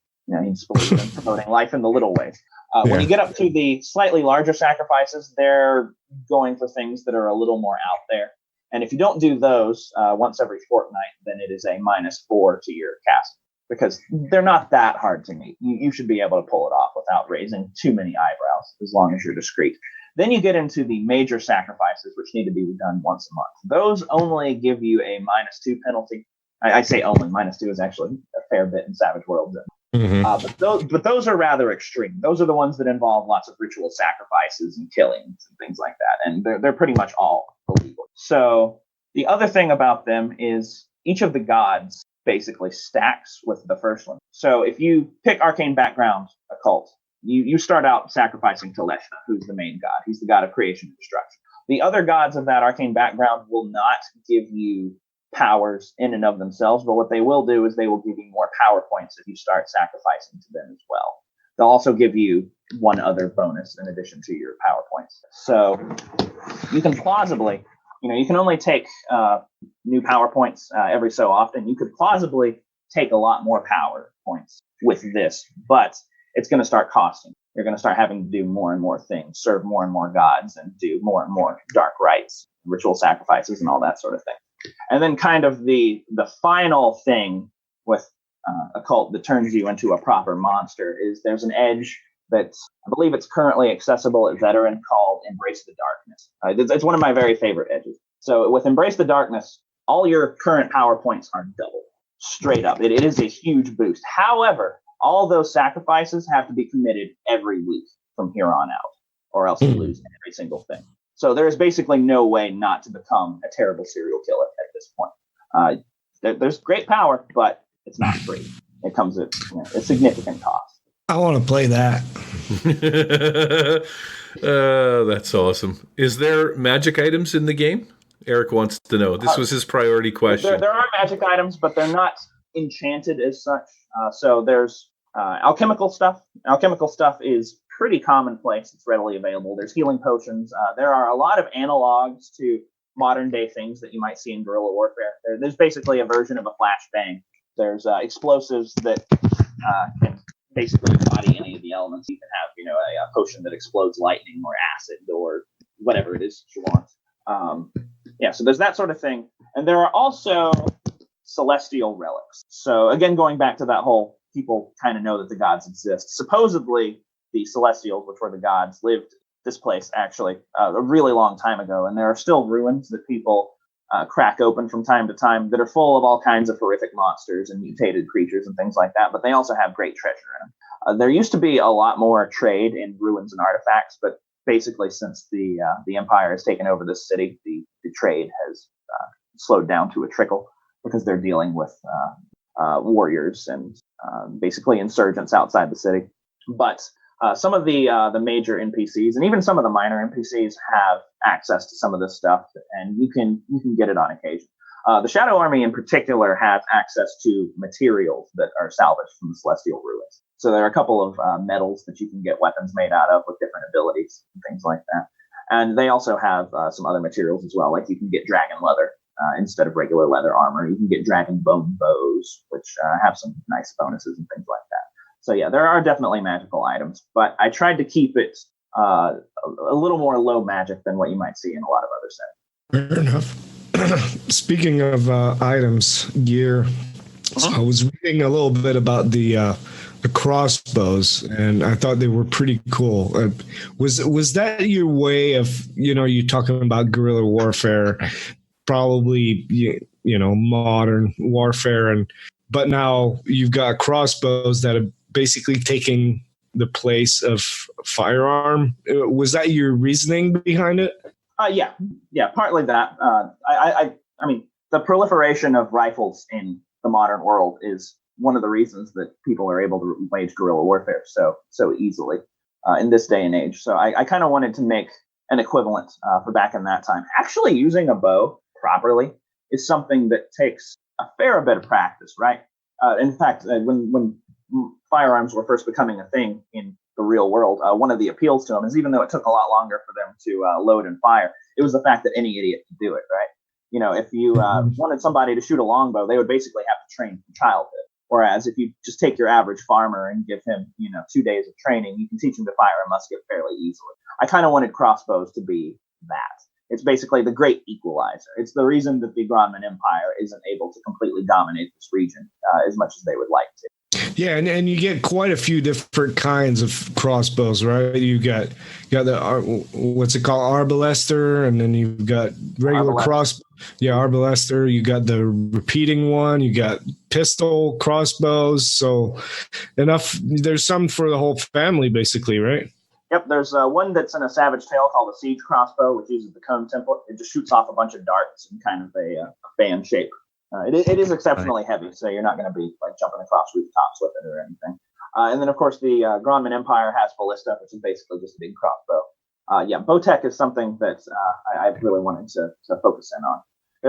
He's believing in promoting life in the little ways. When you get up to the slightly larger sacrifices, they're going for things that are a little more out there. And if you don't do those once every fortnight, then it is a -4 to your cast, because they're not that hard to meet. You should be able to pull it off without raising too many eyebrows, as long as you're discreet. Then you get into the major sacrifices, which need to be done once a month. Those only give you a -2 penalty. I say only. -2 is actually a fair bit in Savage Worlds. But those are rather extreme. Those are the ones that involve lots of ritual sacrifices and killings and things like that. And they're pretty much all illegal. So the other thing about them is each of the gods basically stacks with the first one. So if you pick Arcane Background Occult, you start out sacrificing to Leshna, who's the main god. He's the god of creation and destruction. The other gods of that arcane background will not give you powers in and of themselves, but what they will do is they will give you more power points if you start sacrificing to them as well. They'll also give you one other bonus in addition to your power points. So you can plausibly, you can only take new power points every so often. You could plausibly take a lot more power points with this, but it's going to start costing. You're going to start having to do more and more things, serve more and more gods, and do more and more dark rites, ritual sacrifices, and all that sort of thing. And then kind of the final thing with occult that turns you into a proper monster is there's an edge that I believe it's currently accessible at Veteran called Embrace the Darkness. It's one of my very favorite edges. So with Embrace the Darkness, all your current power points are double, straight up. It is a huge boost. However, all those sacrifices have to be committed every week from here on out, or else you lose every single thing. So there is basically no way not to become a terrible serial killer at this point. There's great power, but it's not free. It comes at a significant cost. I want to play that. That's awesome. Is there magic items in the game? Eric wants to know. This was his priority question. There are magic items, but they're not enchanted as such. So there's alchemical stuff. Alchemical stuff is pretty commonplace. It's readily available. There's healing potions. There are a lot of analogs to modern day things that you might see in guerrilla warfare. There's basically a version of a flashbang. There's explosives that can basically embody any of the elements. You can have, a potion that explodes lightning or acid or whatever it is that you want. So there's that sort of thing. And there are also celestial relics. So again, going back to that whole people kind of know that the gods exist. Supposedly, the celestials, which were the gods, lived this place actually a really long time ago. And there are still ruins that people crack open from time to time that are full of all kinds of horrific monsters and mutated creatures and things like that. But they also have great treasure in them. There used to be a lot more trade in ruins and artifacts, but basically since the Empire has taken over this city, the trade has slowed down to a trickle because they're dealing with warriors and basically insurgents outside the city. But some of the major NPCs and even some of the minor NPCs have access to some of this stuff, and you can get it on occasion. The Shadow Army in particular has access to materials that are salvaged from the Celestial Ruins. So there are a couple of metals that you can get weapons made out of with different abilities and things like that. And they also have some other materials as well, like you can get dragon leather instead of regular leather armor. You can get dragon bone bows, which have some nice bonuses and things like that. So yeah, there are definitely magical items, but I tried to keep it a little more low magic than what you might see in a lot of other settings. Fair enough. Speaking of items, gear, so I was reading a little bit about the crossbows, and I thought they were pretty cool. Was that your way of, you talking about guerrilla warfare, probably, modern warfare, but now you've got crossbows that are basically taking the place of firearm. Was that your reasoning behind it? Yeah, partly that. I mean, the proliferation of rifles in the modern world is one of the reasons that people are able to wage guerrilla warfare so easily in this day and age. So I kind of wanted to make an equivalent for back in that time. Actually, using a bow properly is something that takes a fair bit of practice, right? In fact, when firearms were first becoming a thing in the real world, one of the appeals to them is, even though it took a lot longer for them to load and fire, it was the fact that any idiot could do it, right? If you wanted somebody to shoot a longbow, they would basically have to train from childhood. Whereas if you just take your average farmer and give him, 2 days of training, you can teach him to fire a musket fairly easily. I kind of wanted crossbows to be that. It's basically the great equalizer. It's the reason that the Gronman Empire isn't able to completely dominate this region as much as they would like to. Yeah, and you get quite a few different kinds of crossbows, right? You got the what's it called, arbalester, and then you've got regular arbalester. You got the repeating one. You got pistol crossbows. So there's some for the whole family, basically, right? Yep, there's one that's in a Savage Tale called a Siege Crossbow, which uses the cone template. It just shoots off a bunch of darts in kind of a fan shape. It is exceptionally heavy, so you're not going to be like jumping across rooftops with it or anything. And then, of course, the Gronman Empire has Ballista, which is basically just a big crossbow. Bowtech is something that I really wanted to focus in on.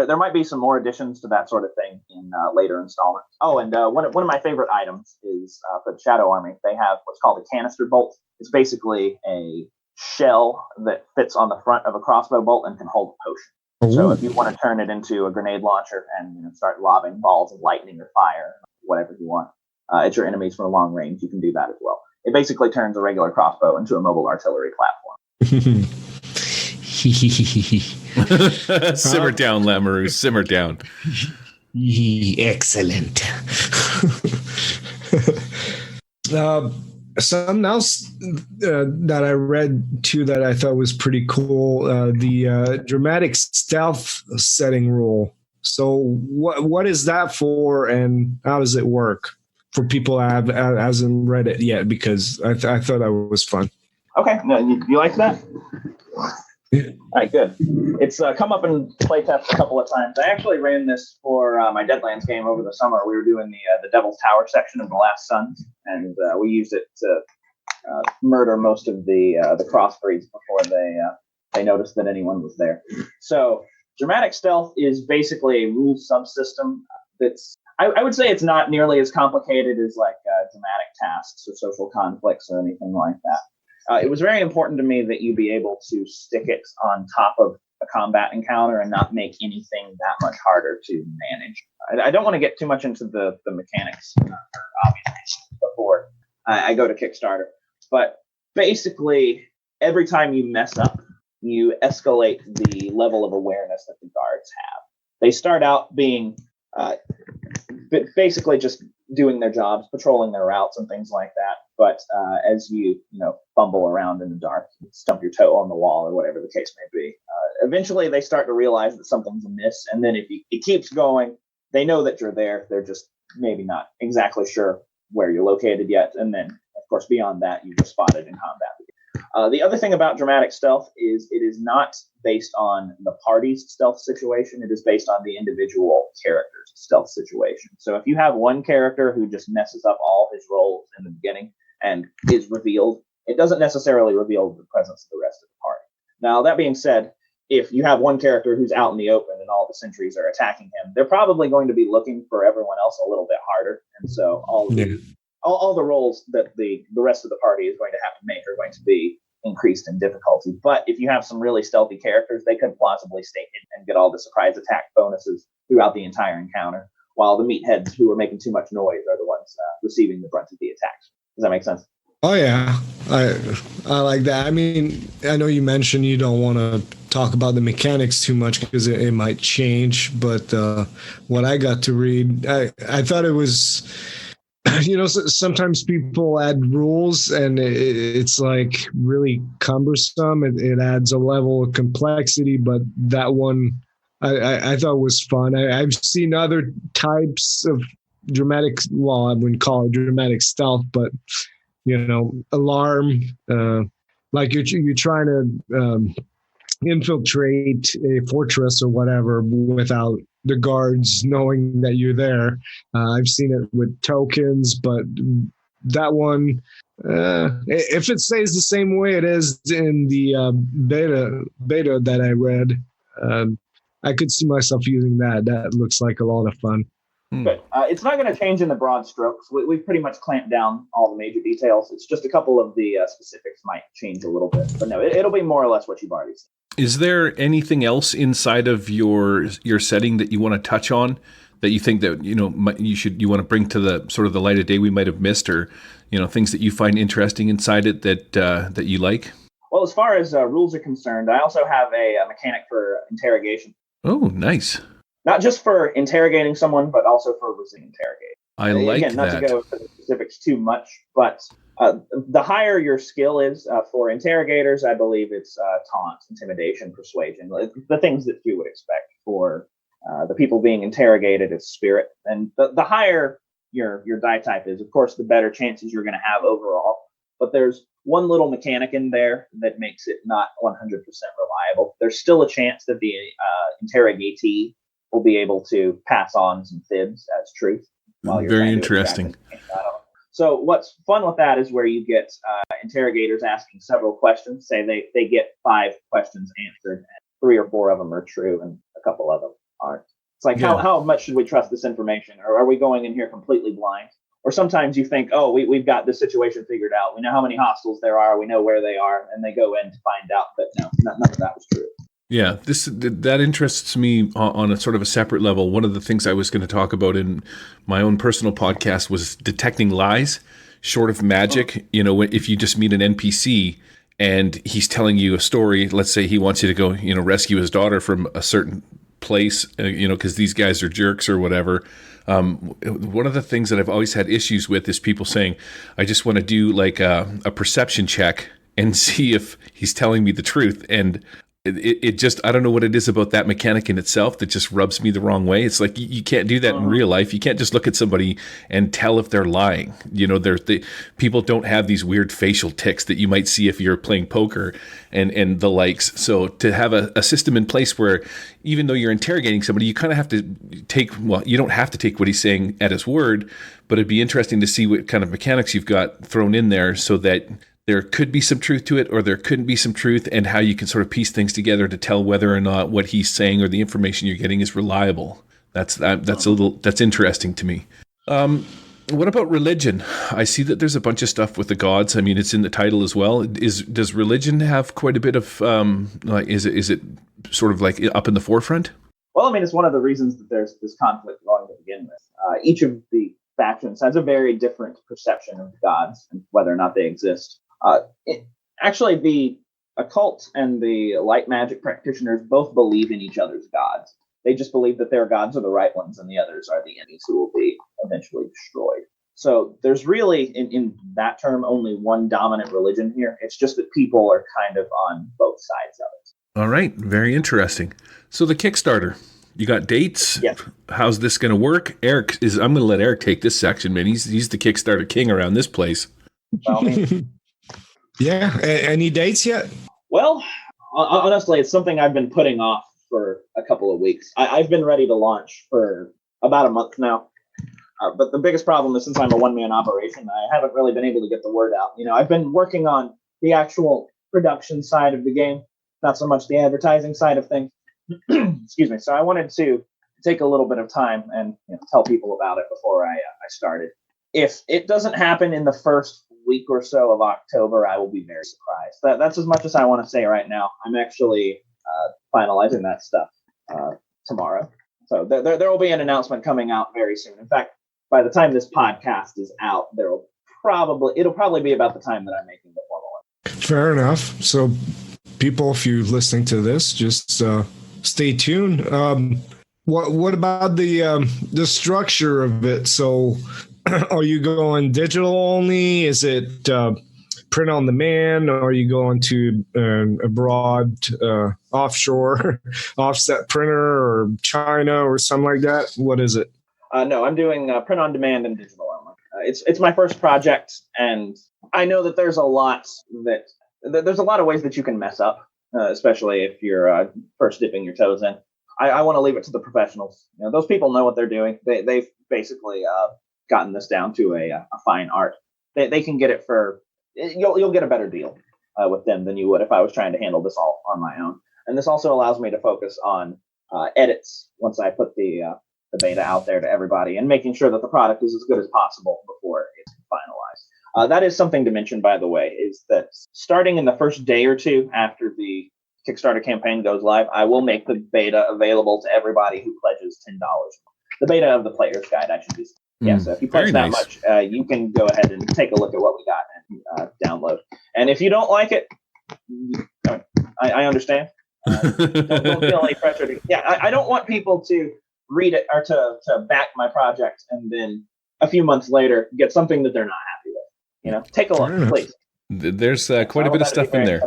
There might be some more additions to that sort of thing in later installments. Oh, and one of my favorite items is for the Shadow Army. They have what's called a canister bolt. It's basically a shell that fits on the front of a crossbow bolt and can hold a potion. Ooh. So if you want to turn it into a grenade launcher and start lobbing balls of lightning or fire, whatever you want, at your enemies from a long range, you can do that as well. It basically turns a regular crossbow into a mobile artillery platform. Simmer down, Lamoureux. Simmer down. Excellent. Something else that I read too that I thought was pretty cool, the dramatic stealth setting rule. So what is that for, and how does it work for people that hasn't read it yet? Because I thought that was fun. Okay, no, you like that? All right, good. It's come up in playtest a couple of times. I actually ran this for my Deadlands game over the summer. We were doing the Devil's Tower section of The Last Sons, and we used it to murder most of the crossbreeds before they noticed that anyone was there. So dramatic stealth is basically a rule subsystem that's, I would say it's not nearly as complicated as like dramatic tasks or social conflicts or anything like that. It was very important to me that you be able to stick it on top of a combat encounter and not make anything that much harder to manage. I don't want to get too much into the mechanics, obviously, before I go to Kickstarter. But basically, every time you mess up, you escalate the level of awareness that the guards have. They start out being basically just doing their jobs, patrolling their routes and things like that. But as you fumble around in the dark, stump your toe on the wall or whatever the case may be, eventually they start to realize that something's amiss. And then if it keeps going, they know that you're there. They're just maybe not exactly sure where you're located yet. And then, of course, beyond that, you're spotted in combat. The other thing about dramatic stealth is it is not based on the party's stealth situation. It is based on the individual character's stealth situation. So if you have one character who just messes up all his roles in the beginning and is revealed, it doesn't necessarily reveal the presence of the rest of the party. Now, that being said, if you have one character who's out in the open and all the sentries are attacking him, they're probably going to be looking for everyone else a little bit harder. And so all the roles that the rest of the party is going to have to make are going to be increased in difficulty. But if you have some really stealthy characters, they could plausibly stay hidden and get all the surprise attack bonuses throughout the entire encounter, while the meatheads who are making too much noise are the ones receiving the brunt of the attacks. Does that make sense? Oh yeah, I like that. I mean, I know you mentioned you don't want to talk about the mechanics too much because it might change, but what I got to read, I thought it was, sometimes people add rules and it's like really cumbersome. It adds a level of complexity, but that one I thought was fun. I've seen other types of dramatic, well, I wouldn't call it dramatic stealth, but alarm, like you're trying to infiltrate a fortress or whatever without the guards knowing that you're there. I've seen it with tokens, but that one, if it stays the same way it is in the beta that I read, I could see myself using that. That looks like a lot of fun. But it's not going to change in the broad strokes. We've pretty much clamped down all the major details. It's just a couple of the specifics might change a little bit. But no, it'll be more or less what you've already seen. Is there anything else inside of your setting that you want to touch on that you think that you want to bring to the sort of the light of day we might have missed, or things that you find interesting inside it that you like? Well, as far as rules are concerned, I also have a mechanic for interrogation. Oh, nice. Not just for interrogating someone, but also for resisting interrogation. I like that. Not to go into the specifics too much, but the higher your skill is for interrogators, I believe it's taunt, intimidation, persuasion, the things that you would expect. For the people being interrogated, it's spirit. And the higher your die type is, of course, the better chances you're going to have overall. But there's one little mechanic in there that makes it not 100% reliable. There's still a chance that the interrogatee will be able to pass on some fibs as truth. While you're very interesting. So what's fun with that is where you get interrogators asking several questions. Say they get 5 questions answered, and 3 or 4 of them are true, and a couple of them aren't. It's like, how much should we trust this information? Or are we going in here completely blind? Or sometimes you think, oh, we've got this situation figured out. We know how many hostiles there are. We know where they are. And they go in to find out. But no, none of that was true. Yeah, that interests me on a sort of a separate level. One of the things I was going to talk about in my own personal podcast was detecting lies, short of magic. If you just meet an NPC and he's telling you a story, let's say he wants you to go, rescue his daughter from a certain place, because these guys are jerks or whatever. One of the things that I've always had issues with is people saying, I just want to do like a perception check and see if he's telling me the truth. And it just, I don't know what it is about that mechanic in itself that just rubs me the wrong way. It's like you can't do that in real life. You can't just look at somebody and tell if they're lying. People don't have these weird facial tics that you might see if you're playing poker and the likes. So to have a system in place where even though you're interrogating somebody, you kind of have to you don't have to take what he's saying at his word, but it'd be interesting to see what kind of mechanics you've got thrown in there so that there could be some truth to it or there couldn't be some truth, and how you can sort of piece things together to tell whether or not what he's saying or the information you're getting is reliable. That's interesting to me. What about religion? I see that there's a bunch of stuff with the gods. I mean, it's in the title as well. Does religion have quite a bit of is it sort of like up in the forefront? Well, I mean, it's one of the reasons that there's this conflict going to begin with. Each of the factions has a very different perception of gods and whether or not they exist. Actually, the occult and the light magic practitioners both believe in each other's gods. They just believe that their gods are the right ones and the others are the enemies who will be eventually destroyed. So there's really, in that term, only one dominant religion here. It's just that people are kind of on both sides of it. All right. Very interesting. So the Kickstarter, you got dates? Yes. How's this going to work? I'm going to let Eric take this section, man. He's the Kickstarter king around this place. Well, I mean, yeah. Any dates yet? Well, honestly, it's something I've been putting off for a couple of weeks. I've been ready to launch for about a month now. But the biggest problem is, since I'm a one-man operation, I haven't really been able to get the word out. I've been working on the actual production side of the game, not so much the advertising side of things. Excuse me. So I wanted to take a little bit of time and tell people about it before I started. If it doesn't happen in the first week or so of October, I will be very surprised. That's as much as I want to say right now. I'm actually finalizing that stuff tomorrow. So there will be an announcement coming out very soon. In fact, by the time this podcast is out, it'll probably be about the time that I'm making the formal one. Fair enough. So people, if you're listening to this, just stay tuned. What about the structure of it? So are you going digital only? Is it print on demand? Or are you going to a broad offshore offset printer or China or something like that? What is it? No, I'm doing print on demand and digital only. It's my first project, and I know that there's a lot of ways that you can mess up, especially if you're first dipping your toes in. I want to leave it to the professionals. Those people know what they're doing. They've basically gotten this down to a fine art. They can get it for you'll get a better deal with them than you would if I was trying to handle this all on my own. And this also allows me to focus on edits once I put the beta out there to everybody, and making sure that the product is as good as possible before it's finalized. That is something to mention, by the way, is that starting in the first day or two after the Kickstarter campaign goes live, I will make the beta available to everybody who pledges $10. The beta of the player's guide, I should be. Yeah, so if you pledge that much, you can go ahead and take a look at what we got and download. And if you don't like it, I understand. Don't feel any pressure. I don't want people to read it or to back my project and then a few months later get something that they're not happy with. Take a look, please. There's quite a bit of stuff in there.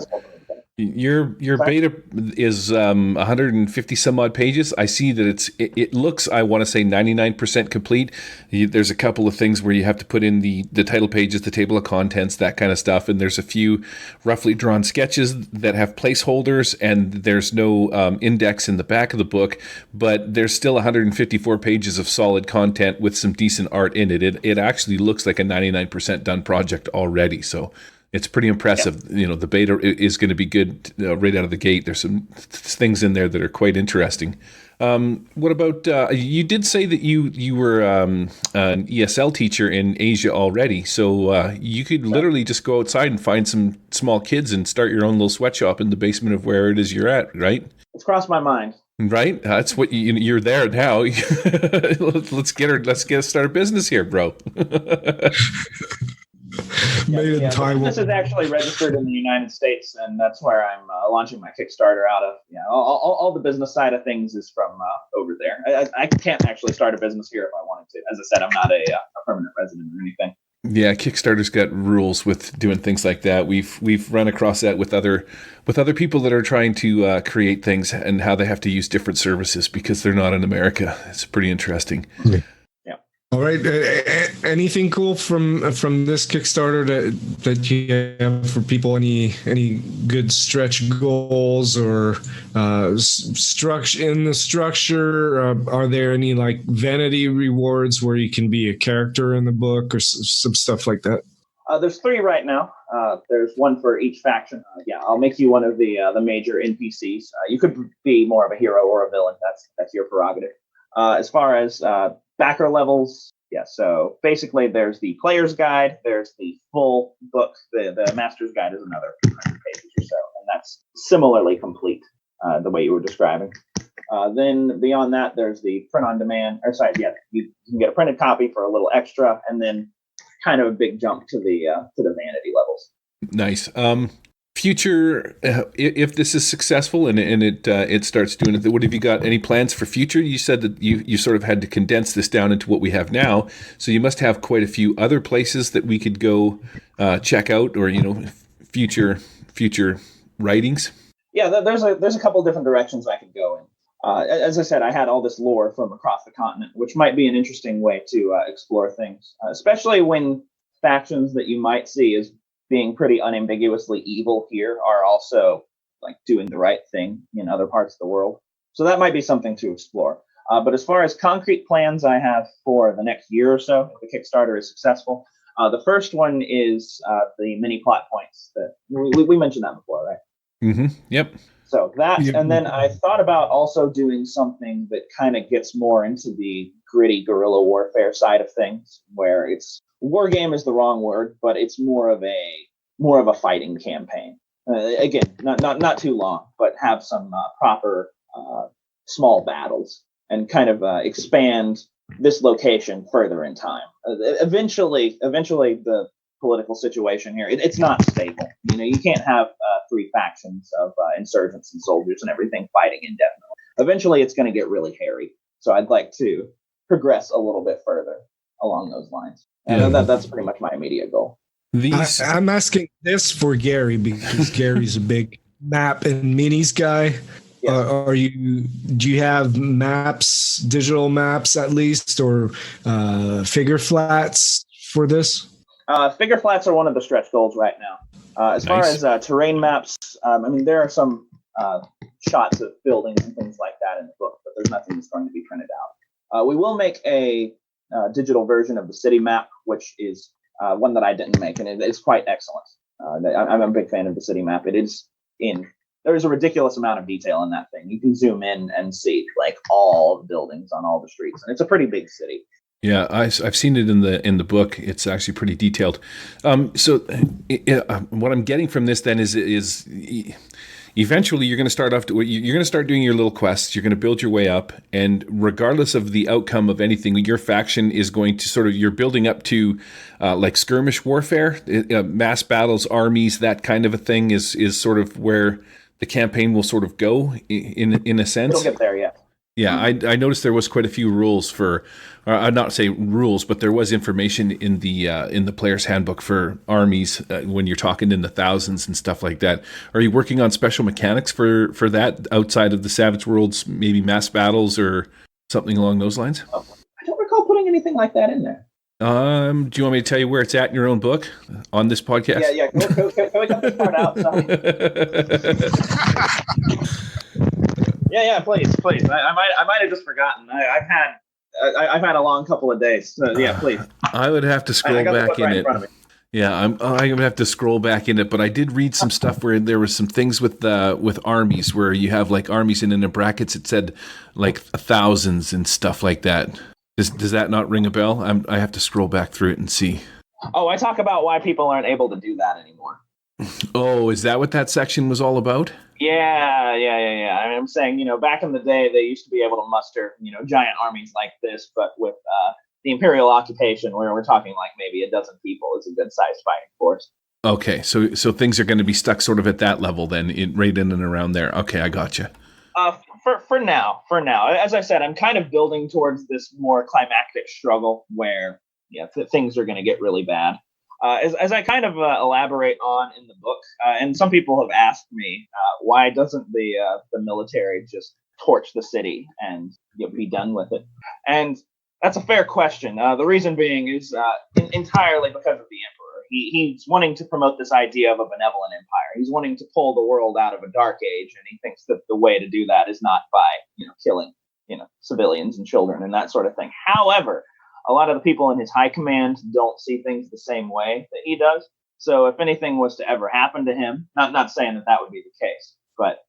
Your beta is 150 some odd pages. I see that it looks, I want to say 99% complete. There's a couple of things where you have to put in the title pages, the table of contents, that kind of stuff. And there's a few roughly drawn sketches that have placeholders, and there's no index in the back of the book, but there's still 154 pages of solid content with some decent art in it. It actually looks like a 99% done project already. So it's pretty impressive. Yep. The beta is going to be good right out of the gate. There's some things in there that are quite interesting. What about, you did say that you were an ESL teacher in Asia already. So you could literally just go outside and find some small kids and start your own little sweatshop in the basement of where it is you're at, right? It's crossed my mind. Right? That's what you're there now. Let's start a business here, bro. This is actually registered in the United States, and that's where I'm launching my Kickstarter out of. All the business side of things is from over there. I can't actually start a business here if I wanted to. As I said, I'm not a permanent resident or anything. Yeah, Kickstarter's got rules with doing things like that. We've run across that with other people that are trying to create things and how they have to use different services because they're not in America. It's pretty interesting. All right. Anything cool from this Kickstarter that you have for people? Any good stretch goals or structure in the structure? Are there any like vanity rewards where you can be a character in the book or some stuff like that? There's 3 right now. There's 1 for each faction. I'll make you one of the major NPCs. You could be more of a hero or a villain. That's your prerogative. As far as backer levels, so basically there's the player's guide, there's the full book, the master's guide is another 100 pages or so, and that's similarly complete, the way you were describing. Then beyond that, there's the print on demand, you can get a printed copy for a little extra, and then kind of a big jump to the vanity levels. Nice. Future, if this is successful and it starts doing it, what have you got? Any plans for future? You said that you sort of had to condense this down into what we have now, so you must have quite a few other places that we could go check out, or future writings. Yeah, there's a couple different directions I could go in. As I said, I had all this lore from across the continent, which might be an interesting way to explore things, especially when factions that you might see as being pretty unambiguously evil here are also like doing the right thing in other parts of the world. So that might be something to explore. But as far as concrete plans I have for the next year or so, if the Kickstarter is successful, the first one is the mini plot points that we mentioned that before, right? Mm-hmm. Yep. So that, and then I thought about also doing something that kind of gets more into the gritty guerrilla warfare side of things, where it's war game is the wrong word, but it's more of a fighting campaign. Again, not too long, but have some proper small battles and kind of expand this location further in time. Eventually, the political situation here, it's not stable. You can't have 3 factions of insurgents and soldiers and everything fighting indefinitely. Eventually, it's going to get really hairy. So I'd like to progress a little bit further along those lines. And that's pretty much my immediate goal. I'm asking this for Gary because Gary's a big map and minis guy. Yes. Do you have maps, digital maps at least, or figure flats for this? Figure flats are one of the stretch goals right now. As far as terrain maps, there are some shots of buildings and things like that in the book, but there's nothing that's going to be printed out. We will make a digital version of the city map, which is one that I didn't make, and it's quite excellent. I'm a big fan of the city map. There's a ridiculous amount of detail in that thing. You can zoom in and see like all the buildings on all the streets, and it's a pretty big city. Yeah, I've seen it in the book. It's actually pretty detailed. So what I'm getting from this then is eventually you're going to start doing your little quests. You're going to build your way up, and regardless of the outcome of anything, your faction is going to you're building up to like skirmish warfare, mass battles, armies, that kind of a thing is sort of where the campaign will sort of go in a sense. It'll get there, yeah. Yeah, I noticed there was quite a few rules for, I'd not say rules, but there was information in the player's handbook for armies when you're talking in the thousands and stuff like that. Are you working on special mechanics for that outside of the Savage Worlds, maybe mass battles or something along those lines? I don't recall putting anything like that in there. Do you want me to tell you where it's at in your own book on this podcast? Yeah. Can we cut this part out? Yeah, please. I might have just forgotten. I've had a long couple of days. So yeah, please. I would have to scroll back in it. Yeah, I'm gonna have to scroll back in it. But I did read some stuff where there was some things with armies where you have like armies and in the brackets it said like thousands and stuff like that. Does that not ring a bell? I have to scroll back through it and see. Oh, I talk about why people aren't able to do that anymore. Oh, is that what that section was all about? Yeah. I'm saying, back in the day, they used to be able to muster, giant armies like this, but with the Imperial occupation, where we're talking like maybe a dozen people is a good sized fighting force. Okay, so things are going to be stuck sort of at that level then, right in and around there. Okay, I gotcha. For now, as I said, I'm kind of building towards this more climactic struggle where things are going to get really bad. As I kind of elaborate on in the book, and some people have asked me, why doesn't the military just torch the city and be done with it? And that's a fair question. The reason being is entirely because of the emperor. He's wanting to promote this idea of a benevolent empire. He's wanting to pull the world out of a dark age, and he thinks that the way to do that is not by killing civilians and children and that sort of thing. However, a lot of the people in his high command don't see things the same way that he does. So if anything was to ever happen to him, not saying that would be the case, but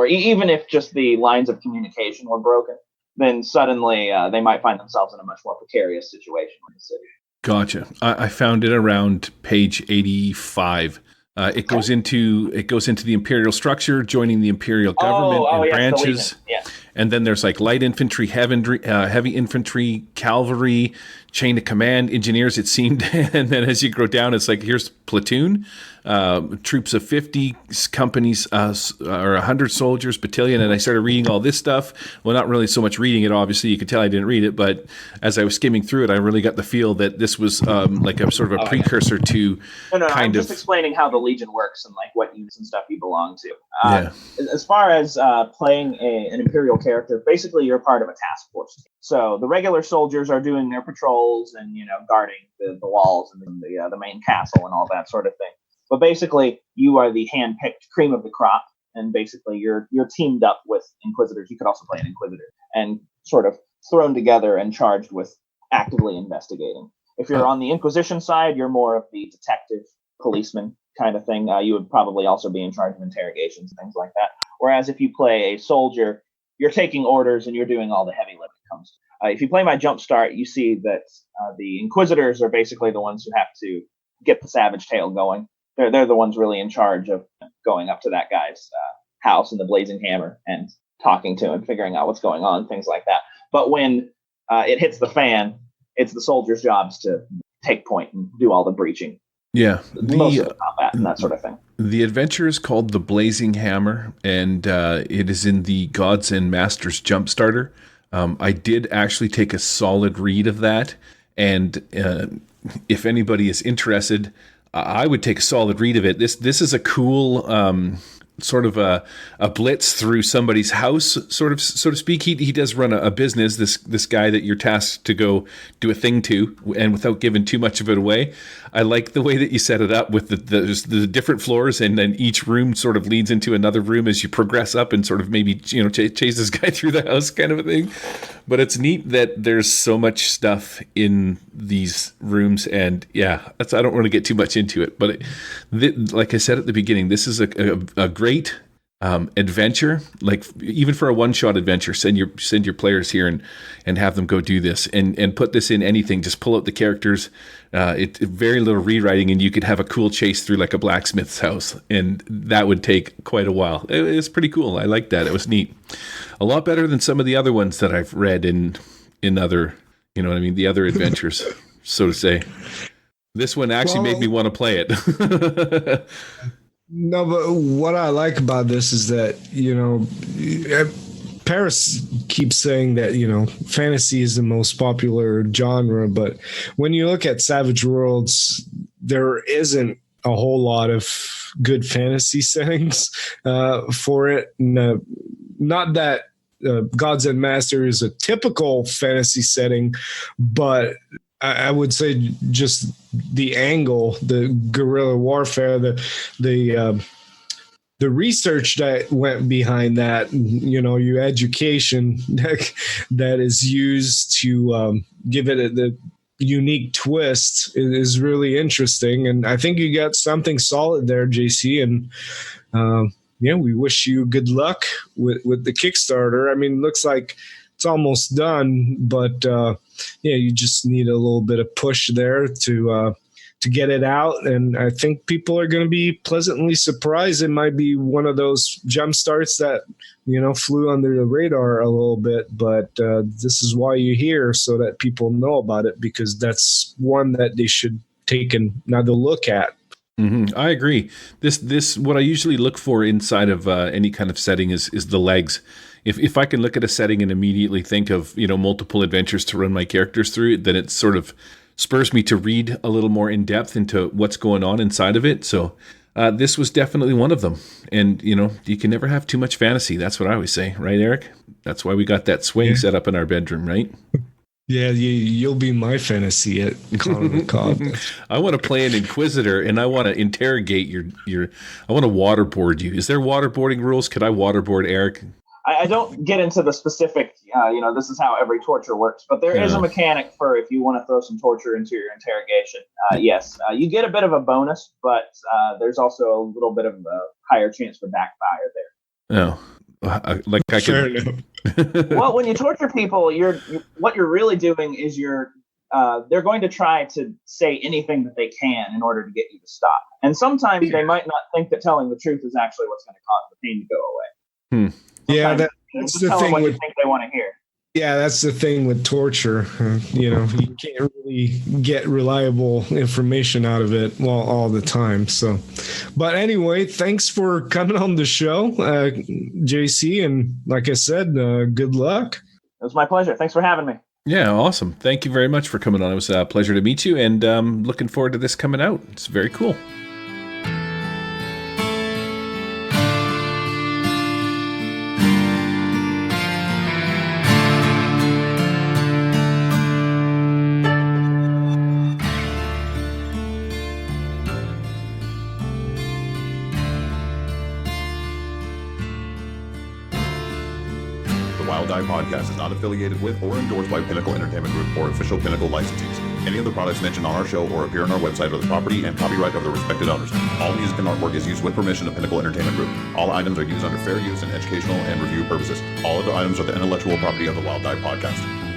even if just the lines of communication were broken, then suddenly they might find themselves in a much more precarious situation in the city. Gotcha. I found it around page 85. It goes into the imperial structure, joining the imperial government and branches. Yeah. And then there's like light infantry, heavy infantry, cavalry, chain of command, engineers, it seemed. And then as you go down, it's like, here's platoon, troops of 50, companies, or 100 soldiers, battalion. And I started reading all this stuff. Well, not really so much reading it, obviously. You could tell I didn't read it. But as I was skimming through it, I really got the feel that this was like a sort of a precursor to I'm just explaining how the Legion works and like what units and stuff you belong to. As far as playing an Imperial character, basically you're part of a task force team. So the regular soldiers are doing their patrols and guarding the walls and the main castle and all that sort of thing. But basically you are the hand-picked cream of the crop, and basically you're teamed up with Inquisitors. You could also play an Inquisitor, and sort of thrown together and charged with actively investigating. If you're on the Inquisition side, you're more of the detective, policeman kind of thing. You would probably also be in charge of interrogations and things like that. Whereas if you play a soldier, you're taking orders and you're doing all the heavy lifting. If you play my Jumpstart, you see that the Inquisitors are basically the ones who have to get the Savage Tale going. They're the ones really in charge of going up to that guy's house in the Blazing Hammer and talking to him, figuring out what's going on, things like that. But when it hits the fan, it's the soldiers' jobs to take point and do all the breaching. Yeah, most of the combat and that sort of thing. The adventure is called The Blazing Hammer, and it is in the Gods and Masters Jumpstarter. I did actually take a solid read of that, and if anybody is interested, I would take a solid read of it. This is a cool sort of a blitz through somebody's house, sort of, so to speak. He does run a business, this guy that you're tasked to go do a thing to, and without giving too much of it away, I like the way that you set it up with the different floors, and then each room sort of leads into another room as you progress up, and sort of maybe chase this guy through the house kind of a thing. But it's neat that there's so much stuff in these rooms, and yeah, I don't want to get too much into it, but like I said at the beginning, this is a great adventure. Like even for a one-shot adventure, send your players here and have them go do this, and put this in anything. Just pull out the characters. It very little rewriting, and you could have a cool chase through like a blacksmith's house, and that would take quite a while. It's pretty cool. I like that. It was neat. A lot better than some of the other ones that I've read in other, the other adventures, so to say. This one actually made me want to play it. No, but what I like about this is that, Paris keeps saying that, fantasy is the most popular genre, but when you look at Savage Worlds, there isn't a whole lot of good fantasy settings for it. No, not that Gods and Master is a typical fantasy setting, but I would say just the angle, the guerrilla warfare, the research that went behind that, your education that is used to give it the unique twist is really interesting. And I think you got something solid there, JC. And we wish you good luck with the Kickstarter. I mean, looks like it's almost done, but you just need a little bit of push there to get it out. And I think people are going to be pleasantly surprised. It might be one of those jump starts that, flew under the radar a little bit, but this is why you're here, so that people know about it, because that's one that they should take another look at. Mm-hmm. I agree. This what I usually look for inside of any kind of setting is the legs. If I can look at a setting and immediately think of multiple adventures to run my characters through, then it's sort of spurs me to read a little more in depth into what's going on inside of it. So this was definitely one of them. And, you can never have too much fantasy. That's what I always say. Right, Eric? That's why we got that swing set up in our bedroom, right? Yeah, you'll be my fantasy at Con of the Cobb. I want to play an Inquisitor, and I want to interrogate I want to waterboard you. Is there waterboarding rules? Could I waterboard Eric? I don't get into the specific, this is how every torture works, but there is a mechanic for if you want to throw some torture into your interrogation. Yes, you get a bit of a bonus, but there's also a little bit of a higher chance for backfire there. Oh. Like I could. Well, when you torture people, what you're really doing is they're going to try to say anything that they can in order to get you to stop. And sometimes they might not think that telling the truth is actually what's going to cause the pain to go away. Yeah, that's the thing. What you think they want to hear. Yeah, that's the thing with torture. You can't really get reliable information out of it all the time. So, but anyway, thanks for coming on the show, JC. And like I said, good luck. It was my pleasure. Thanks for having me. Yeah, awesome. Thank you very much for coming on. It was a pleasure to meet you, and looking forward to this coming out. It's very cool. Wild Eye Podcast is not affiliated with or endorsed by Pinnacle Entertainment Group or official Pinnacle licensees. Any of the products mentioned on our show or appear on our website are the property and copyright of the respected owners. All music and artwork is used with permission of Pinnacle Entertainment Group. All items are used under fair use and educational and review purposes. All other items are the intellectual property of the Wild Eye Podcast.